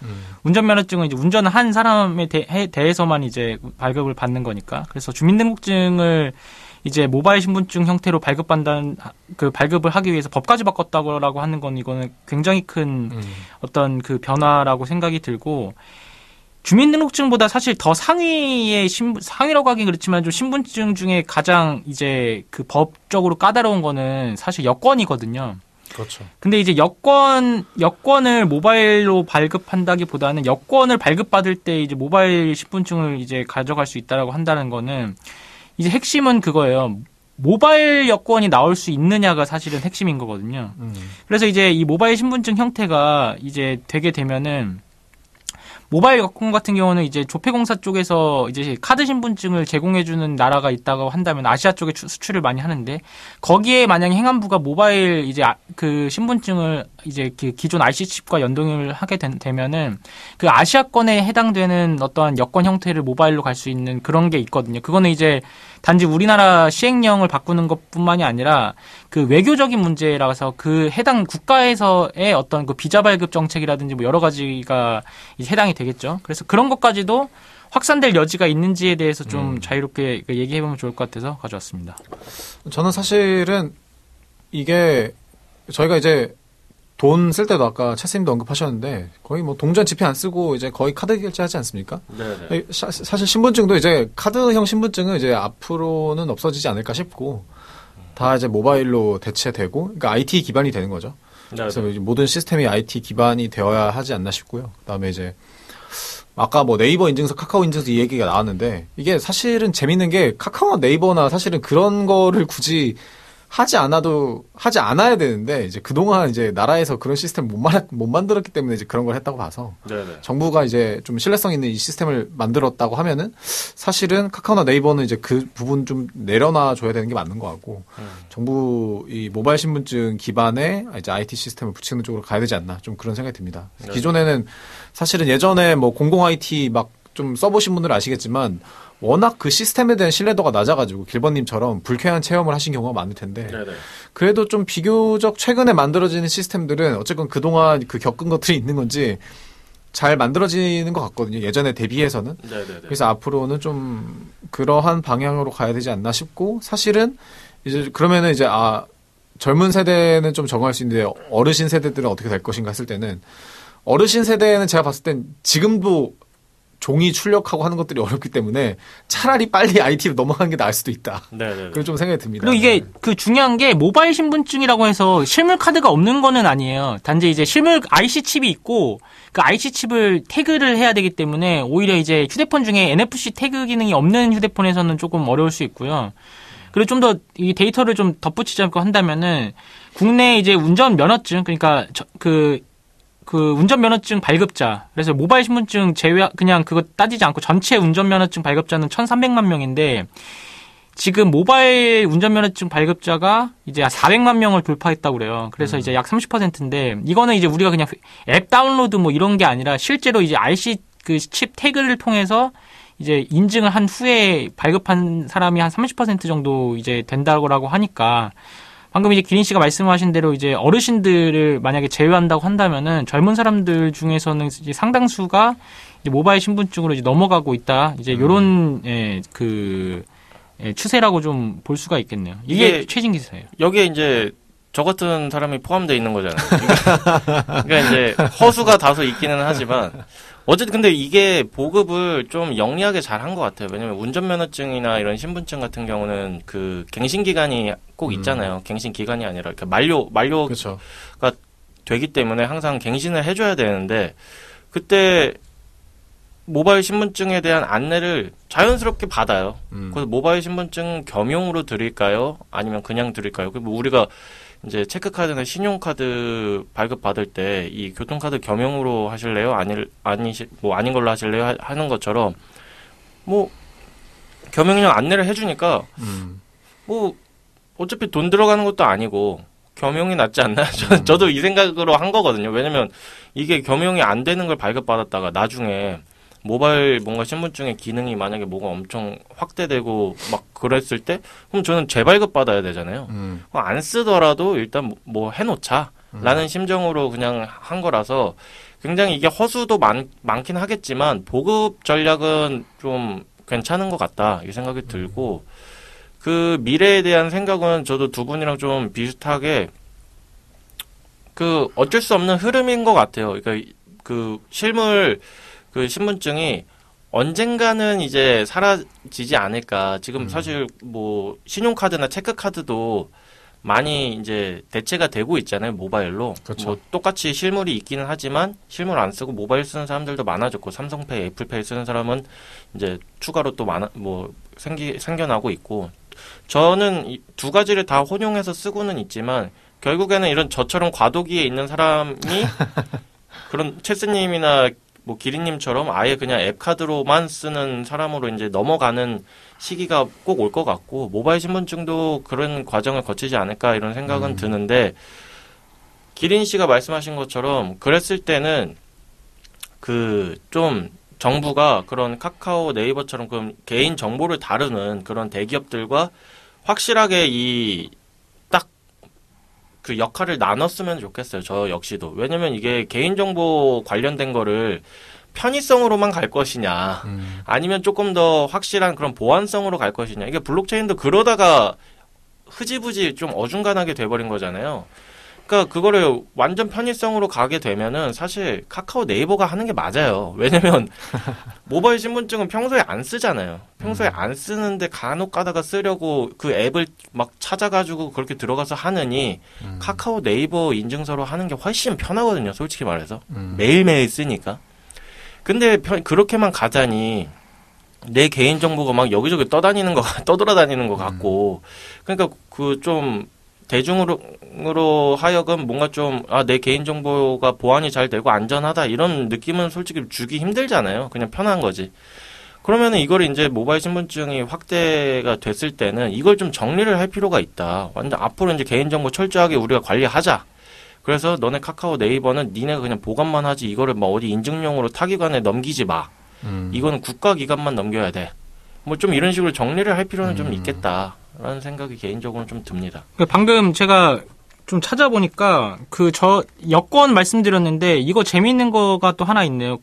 운전면허증은 이제 운전을 한 사람에 대해서만 이제 발급을 받는 거니까. 그래서 주민등록증을 이제 모바일 신분증 형태로 발급을 하기 위해서 법까지 바꿨다고 하는 건 이거는 굉장히 큰 어떤 그 변화라고 생각이 들고, 주민등록증보다 사실 더 상위라고 하긴 그렇지만 좀 신분증 중에 가장 이제 그 법적으로 까다로운 거는 사실 여권이거든요. 그렇죠. 근데 이제 여권을 모바일로 발급한다기보다는 여권을 발급받을 때 이제 모바일 신분증을 이제 가져갈 수 있다라고 한다는 거는 이제 핵심은 그거예요. 모바일 여권이 나올 수 있느냐가 사실은 핵심인 거거든요. 그래서 이제 이 모바일 신분증 형태가 이제 되게 되면은 모바일 여권 같은 경우는 이제 조폐공사 쪽에서 이제 카드 신분증을 제공해주는 나라가 있다고 한다면 아시아 쪽에 수출을 많이 하는데, 거기에 만약에 행안부가 모바일 이제 그 신분증을 이제 그 기존 IC칩과 연동을 하게 되면은 그 아시아권에 해당되는 어떠한 여권 형태를 모바일로 갈 수 있는 그런 게 있거든요. 그거는 이제 단지 우리나라 시행령을 바꾸는 것뿐만이 아니라 그 외교적인 문제라서 그 해당 국가에서의 어떤 그 비자 발급 정책이라든지 뭐 여러 가지가 이제 해당이 되겠죠. 그래서 그런 것까지도 확산될 여지가 있는지에 대해서 좀 자유롭게 얘기해보면 좋을 것 같아서 가져왔습니다. 저는 사실은 이게 저희가 이제 돈 쓸 때도 아까 채스님도 언급하셨는데 거의 뭐 동전 지폐 안 쓰고 이제 거의 카드 결제하지 않습니까? 네네. 사실 신분증도 이제 카드형 신분증은 이제 앞으로는 없어지지 않을까 싶고 다 이제 모바일로 대체되고, 그러니까 IT 기반이 되는 거죠. 네네. 그래서 이제 모든 시스템이 IT 기반이 되어야 하지 않나 싶고요. 그다음에 이제 아까 뭐 네이버 인증서, 카카오 인증서 이 얘기가 나왔는데 이게 사실은 재밌는 게 카카오나 네이버나 사실은 그런 거를 굳이 하지 않아야 되는데 이제 그동안 이제 나라에서 그런 시스템을 못 만들었기 때문에 이제 그런 걸 했다고 봐서, 네네. 정부가 이제 좀 신뢰성 있는 이 시스템을 만들었다고 하면은 사실은 카카오나 네이버는 이제 그 부분 좀 내려놔 줘야 되는 게 맞는 것 같고, 정부 이 모바일 신분증 기반의 이제 IT 시스템을 붙이는 쪽으로 가야 되지 않나, 좀 그런 생각이 듭니다. 네네. 기존에는 사실은 예전에 뭐 공공 IT 막 좀 써보신 분들은 아시겠지만 워낙 그 시스템에 대한 신뢰도가 낮아가지고 길번님처럼 불쾌한 체험을 하신 경우가 많을 텐데, 네네. 그래도 좀 비교적 최근에 만들어지는 시스템들은 어쨌건 그동안 그 겪은 것들이 있는 건지 잘 만들어지는 것 같거든요. 예전에 대비해서는. 네네네. 그래서 앞으로는 좀 그러한 방향으로 가야 되지 않나 싶고, 사실은 이제 그러면은 이제 젊은 세대는 좀 적응할 수 있는데 어르신 세대들은 어떻게 될 것인가 했을 때는, 어르신 세대는 제가 봤을 땐 지금도 종이 출력하고 하는 것들이 어렵기 때문에 차라리 빨리 IT로 넘어가는 게 나을 수도 있다. 네네. 그런 좀 생각이 듭니다. 그리고 이게 그 중요한 게 모바일 신분증이라고 해서 실물 카드가 없는 거는 아니에요. 단지 이제 실물 IC 칩이 있고 그 IC 칩을 태그를 해야 되기 때문에 오히려 이제 휴대폰 중에 NFC 태그 기능이 없는 휴대폰에서는 조금 어려울 수 있고요. 그리고 좀 더 이 데이터를 좀 덧붙이자고 한다면은 국내 이제 운전 면허증, 그러니까 그 운전면허증 발급자, 그래서 모바일 신분증 그냥 그거 따지지 않고 전체 운전면허증 발급자는 1,300만 명인데, 지금 모바일 운전면허증 발급자가 이제 400만 명을 돌파했다고 그래요. 그래서 이제 약 30%인데 이거는 이제 우리가 그냥 앱 다운로드 뭐 이런 게 아니라 실제로 이제 RC 그 칩 태그를 통해서 이제 인증을 한 후에 발급한 사람이 한 30% 정도 이제 된다고 하니까 방금 이제 기린 씨가 말씀하신 대로 이제 어르신들을 만약에 제외한다고 한다면은 젊은 사람들 중에서는 이제 상당수가 이제 모바일 신분증으로 이제 넘어가고 있다. 이제 요런 추세라고 좀 볼 수가 있겠네요. 이게 최신 기사예요. 여기에 이제 저 같은 사람이 포함되어 있는 거잖아요. 그러니까 이제 허수가 다소 있기는 하지만 어쨌든 근데 이게 보급을 좀 영리하게 잘한 것 같아요. 왜냐면 운전면허증이나 이런 신분증 같은 경우는 그 갱신 기간이 꼭 있잖아요. 갱신 기간이 아니라 이렇게 만료가 그쵸. 되기 때문에 항상 갱신을 해줘야 되는데 그때 모바일 신분증에 대한 안내를 자연스럽게 받아요. 그래서 모바일 신분증 겸용으로 드릴까요? 아니면 그냥 드릴까요? 뭐 우리가 이제 체크카드나 신용카드 발급 받을 때 이 교통카드 겸용으로 하실래요? 아닌 걸로 하실래요? 하는 것처럼 뭐 겸용형 안내를 해주니까 뭐 어차피 돈 들어가는 것도 아니고 겸용이 낫지 않나? 저도 이 생각으로 한 거거든요. 왜냐면 이게 겸용이 안 되는 걸 발급받았다가 나중에 모바일 뭔가 신분증의 기능이 만약에 뭐가 엄청 확대되고 막 그랬을 때 그럼 저는 재발급 받아야 되잖아요. 안 쓰더라도 일단 뭐 해놓자 라는 심정으로 그냥 한 거라서 굉장히 이게 허수도 많긴 하겠지만 보급 전략은 좀 괜찮은 것 같다 이 생각이 들고 그 미래에 대한 생각은 저도 두 분이랑 좀 비슷하게 그 어쩔 수 없는 흐름인 것 같아요. 그러니까 그 실물 그 신분증이 언젠가는 이제 사라지지 않을까. 지금 사실 뭐 신용카드나 체크카드도 많이 이제 대체가 되고 있잖아요. 모바일로. 그렇죠. 뭐 똑같이 실물이 있기는 하지만 실물 안 쓰고 모바일 쓰는 사람들도 많아졌고 삼성페이, 애플페이 쓰는 사람은 이제 추가로 또 생겨나고 있고 저는 이 두 가지를 다 혼용해서 쓰고는 있지만 결국에는 이런 저처럼 과도기에 있는 사람이 그런 체스님이나 뭐 기린님처럼 아예 그냥 앱카드로만 쓰는 사람으로 이제 넘어가는 시기가 꼭 올 것 같고 모바일 신분증도 그런 과정을 거치지 않을까 이런 생각은 드는데 기린 씨가 말씀하신 것처럼 그랬을 때는 그 좀 정부가 그런 카카오 네이버처럼 그런 개인 정보를 다루는 그런 대기업들과 확실하게 이 딱 그 역할을 나눴으면 좋겠어요. 저 역시도. 왜냐면 이게 개인정보 관련된 거를 편의성으로만 갈 것이냐 아니면 조금 더 확실한 그런 보안성으로 갈 것이냐. 이게 블록체인도 그러다가 흐지부지 좀 어중간하게 돼버린 거잖아요. 그러니까 그거를 완전 편의성으로 가게 되면은 사실 카카오 네이버가 하는 게 맞아요. 왜냐면 모바일 신분증은 평소에 안 쓰잖아요. 평소에 안 쓰는데 간혹 가다가 쓰려고 그 앱을 막 찾아가지고 그렇게 들어가서 하느니 카카오 네이버 인증서로 하는 게 훨씬 편하거든요. 솔직히 말해서. 매일매일 쓰니까. 근데 그렇게만 가자니 내 개인정보가 막 여기저기 떠돌아다니는 것 같고 그러니까 그 좀 대중으로 하여금 뭔가 좀, 내 개인정보가 보안이 잘 되고 안전하다, 이런 느낌은 솔직히 주기 힘들잖아요. 그냥 편한 거지. 그러면은 이걸 이제 모바일 신분증이 확대가 됐을 때는 이걸 좀 정리를 할 필요가 있다. 완전 앞으로 이제 개인정보 철저하게 우리가 관리하자. 그래서 너네 카카오 네이버는 니네가 그냥 보관만 하지 이거를 막 어디 인증용으로 타기관에 넘기지 마. 이거는 국가기관만 넘겨야 돼. 뭐 좀 이런 식으로 정리를 할 필요는 좀 있겠다. 라는 생각이 개인적으로는 좀 듭니다. 방금 제가 좀 찾아보니까 여권 말씀드렸는데 이거 재미있는 거가 또 하나 있네요.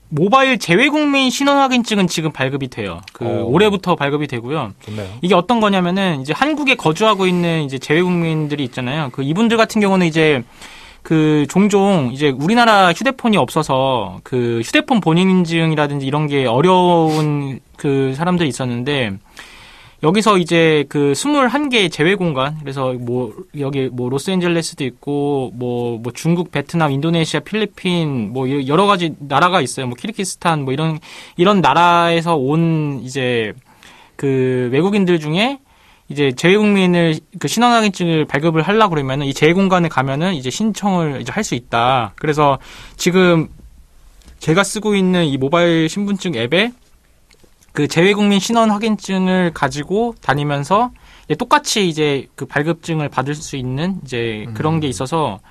모바일 재외국민 신원확인증은 지금 발급이 돼요. 올해부터 발급이 되고요. 좋네요. 이게 어떤 거냐면은 이제 한국에 거주하고 있는 이제 재외국민들이 있잖아요. 이분들 같은 경우는 이제 종종 이제 우리나라 휴대폰이 없어서 휴대폰 본인 인증이라든지 이런 게 어려운 사람들이 있었는데 여기서 이제 21개 제외 공간, 그래서 여기 로스앤젤레스도 있고, 중국, 베트남, 인도네시아, 필리핀, 여러 가지 나라가 있어요. 키르기스탄, 이런 나라에서 온 이제 외국인들 중에 이제 재외국민을 신원확인증을 발급을 하려고 그러면은 이 제외 공간에 가면은 이제 신청을 이제 할 수 있다. 그래서 지금 제가 쓰고 있는 이 모바일 신분증 앱에 그 재외국민 신원 확인증을 가지고 다니면서 똑같이 이제 그 발급증을 받을 수 있는 이제 그런 게 있어서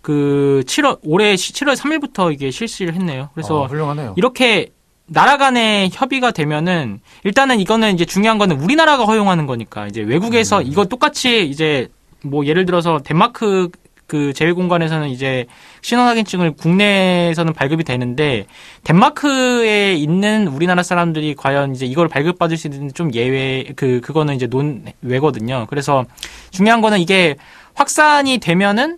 그 올해 7월 3일부터 이게 실시를 했네요. 그래서 훌륭하네요. 이렇게 나라 간의 협의가 되면은 일단은 이거는 이제 중요한 거는 우리나라가 허용하는 거니까 이제 외국에서 이거 똑같이 이제 뭐 예를 들어서 덴마크 그 제외공간에서는 이제 신원 확인증을 국내에서는 발급이 되는데 덴마크에 있는 우리나라 사람들이 과연 이제 이걸 발급받을 수 있는 좀 예외 그거는 이제 논외거든요. 그래서 중요한 거는 이게 확산이 되면은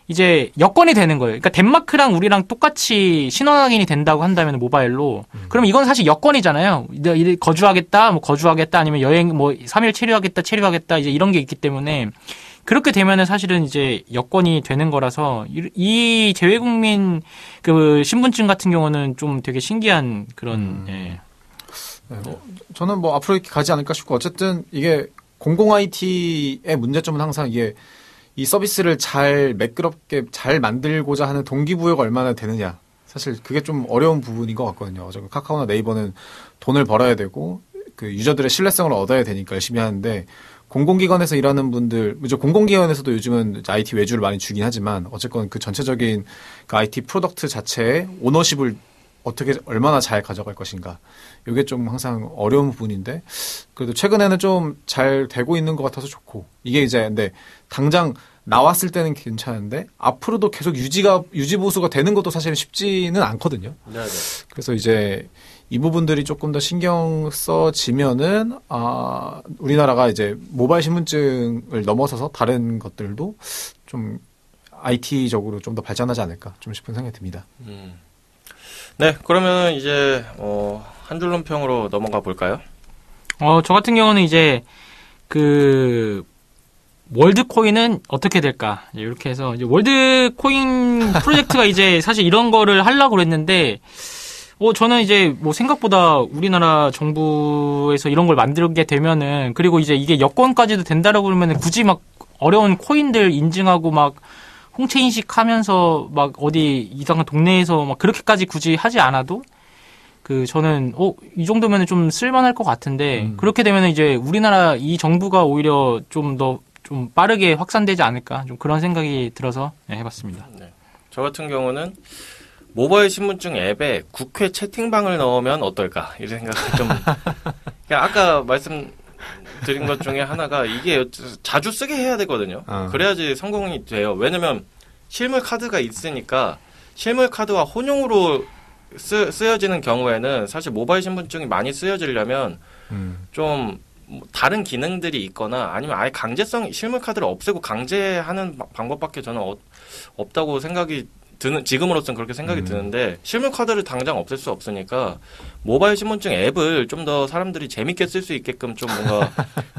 이제 여건이 되는 거예요. 그러니까 덴마크랑 우리랑 똑같이 신원 확인이 된다고 한다면 모바일로 그럼 이건 사실 여건이잖아요. 거주하겠다, 뭐 거주하겠다 아니면 여행 뭐 3일 체류하겠다 이제 이런 게 있기 때문에 그렇게 되면은 사실은 이제 여건이 되는 거라서 이 재외국민 그 신분증 같은 경우는 좀 되게 신기한 그런 예. 네, 저는 뭐 앞으로 이렇게 가지 않을까 싶고 어쨌든 이게 공공 IT의 문제점은 항상 이게 이 서비스를 잘 매끄럽게 잘 만들고자 하는 동기부여가 얼마나 되느냐. 사실 그게 좀 어려운 부분인 것 같거든요. 어차피 카카오나 네이버는 돈을 벌어야 되고 그 유저들의 신뢰성을 얻어야 되니까 열심히 하는데 공공기관에서 일하는 분들, 공공기관에서도 요즘은 IT 외주를 많이 주긴 하지만 어쨌건 그 전체적인 그 IT 프로덕트 자체의 오너십을 어떻게 얼마나 잘 가져갈 것인가. 이게 좀 항상 어려운 부분인데 그래도 최근에는 좀 잘 되고 있는 것 같아서 좋고 이게 이제 근데 당장 나왔을 때는 괜찮은데 앞으로도 계속 유지 보수가 되는 것도 사실 쉽지는 않거든요. 네네. 그래서 이제 이 부분들이 조금 더 신경 써지면은 우리나라가 이제 모바일 신분증을 넘어서서 다른 것들도 좀 IT적으로 좀 더 발전하지 않을까 좀 싶은 생각이 듭니다. 네, 그러면 이제 한 줄 논평으로 넘어가 볼까요? 저 같은 경우는 이제 그 월드코인은 어떻게 될까 이렇게 해서 이제 월드코인 프로젝트가 이제 사실 이런 거를 하려고 그랬는데 저는 이제 뭐 생각보다 우리나라 정부에서 이런 걸 만들게 되면은 그리고 이제 이게 여권까지도 된다라고 그러면은 굳이 막 어려운 코인들 인증하고 막 홍채 인식하면서 막 어디 이상한 동네에서 막 그렇게까지 굳이 하지 않아도 저는 이 정도면은 좀 쓸만할 것 같은데 그렇게 되면은 이제 우리나라 이 정부가 오히려 좀 더 좀 빠르게 확산되지 않을까 좀 그런 생각이 들어서 해봤습니다. 네. 저 같은 경우는 모바일 신분증 앱에 국회 채팅방을 넣으면 어떨까 이런 생각을 좀 아까 말씀드린 것 중에 하나가 이게 자주 쓰게 해야 되거든요. 그래야지 성공이 돼요. 왜냐면 실물 카드가 있으니까 실물 카드와 혼용으로 쓰여지는 경우에는 사실 모바일 신분증이 많이 쓰여지려면 좀 다른 기능들이 있거나 아니면 아예 실물 카드를 없애고 강제하는 방법밖에 저는 없다고 생각이 지금으로서는 그렇게 생각이 드는데 실물 카드를 당장 없앨 수 없으니까 모바일 신분증 앱을 좀 더 사람들이 재밌게 쓸 수 있게끔 좀 뭔가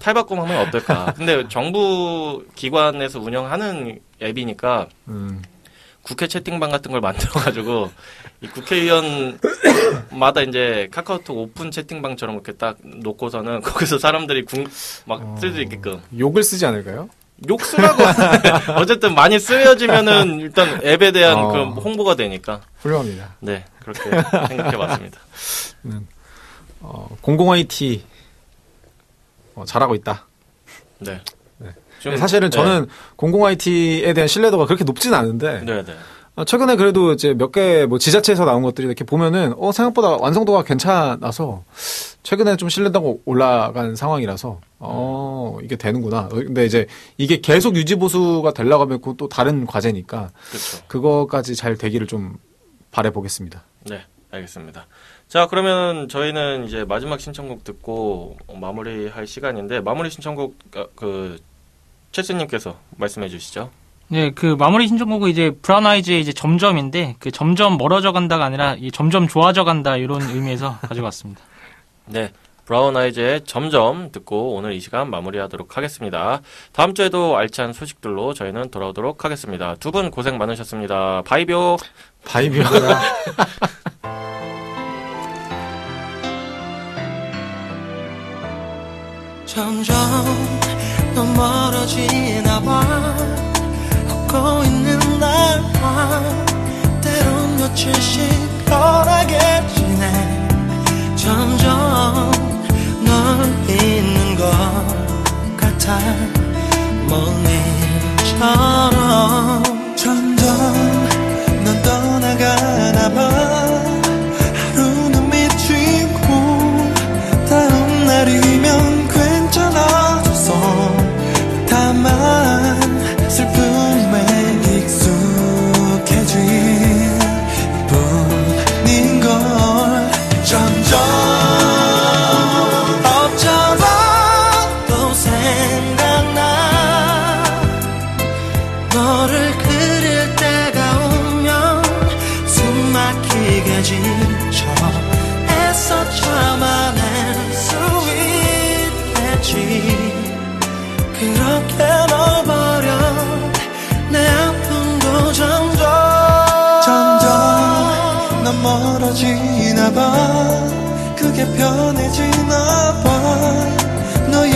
탈바꿈하면 어떨까. 근데 정부 기관에서 운영하는 앱이니까 국회 채팅방 같은 걸 만들어가지고 이 국회의원마다 이제 카카오톡 오픈 채팅방처럼 이렇게 딱 놓고서는 거기서 사람들이 막 쓸 수 있게끔 욕을 쓰지 않을까요? 욕 쓰라고 어쨌든 많이 쓰여지면은 일단 앱에 대한 그런 홍보가 되니까 훌륭합니다. 네 그렇게 생각해봤습니다. 공공 IT 잘하고 있다. 네. 사실은 저는 공공 IT에 대한 신뢰도가 그렇게 높지는 않은데 최근에 그래도 이제 몇 개 뭐 지자체에서 나온 것들이 이렇게 보면은 생각보다 완성도가 괜찮아서 최근에 좀 신뢰도가 올라간 상황이라서 이게 되는구나. 근데 이제 이게 계속 유지 보수가 되려고 하면 또 다른 과제니까 그렇죠. 그거까지 잘 되기를 좀 바라보겠습니다. 네, 알겠습니다. 자, 그러면 저희는 이제 마지막 신청곡 듣고 마무리할 시간인데 마무리 신청곡 최스님께서 말씀해 주시죠. 네, 마무리 신청곡은 이제 브라운 아이즈의 이제 점점인데 점점 멀어져 간다가 아니라 점점 좋아져 간다 이런 의미에서 가져왔습니다. 네, 브라운 아이즈의 점점 듣고 오늘 이 시간 마무리하도록 하겠습니다. 다음 주에도 알찬 소식들로 저희는 돌아오도록 하겠습니다. 두 분 고생 많으셨습니다. 바이비오. 바이비오야. 점점 더 멀어지나 봐 걷고 있는 날 때론 며칠씩 편하게 지내 점점 듯한 먼 일처럼 점점 넌 떠나가나봐. 하루는 미치고 다음 날이면 괜찮아져서 다만 슬픔에 익숙해진 뿐인걸. 점점 어쩌다 또 생각나. 너를 그릴 때가 오면 숨 막히게 지쳐 애써 참아낼 수 있겠지. 그렇게 널 버려 내 아픔도 점점 넌 멀어지나 봐. 그게 편해지나 봐. 너의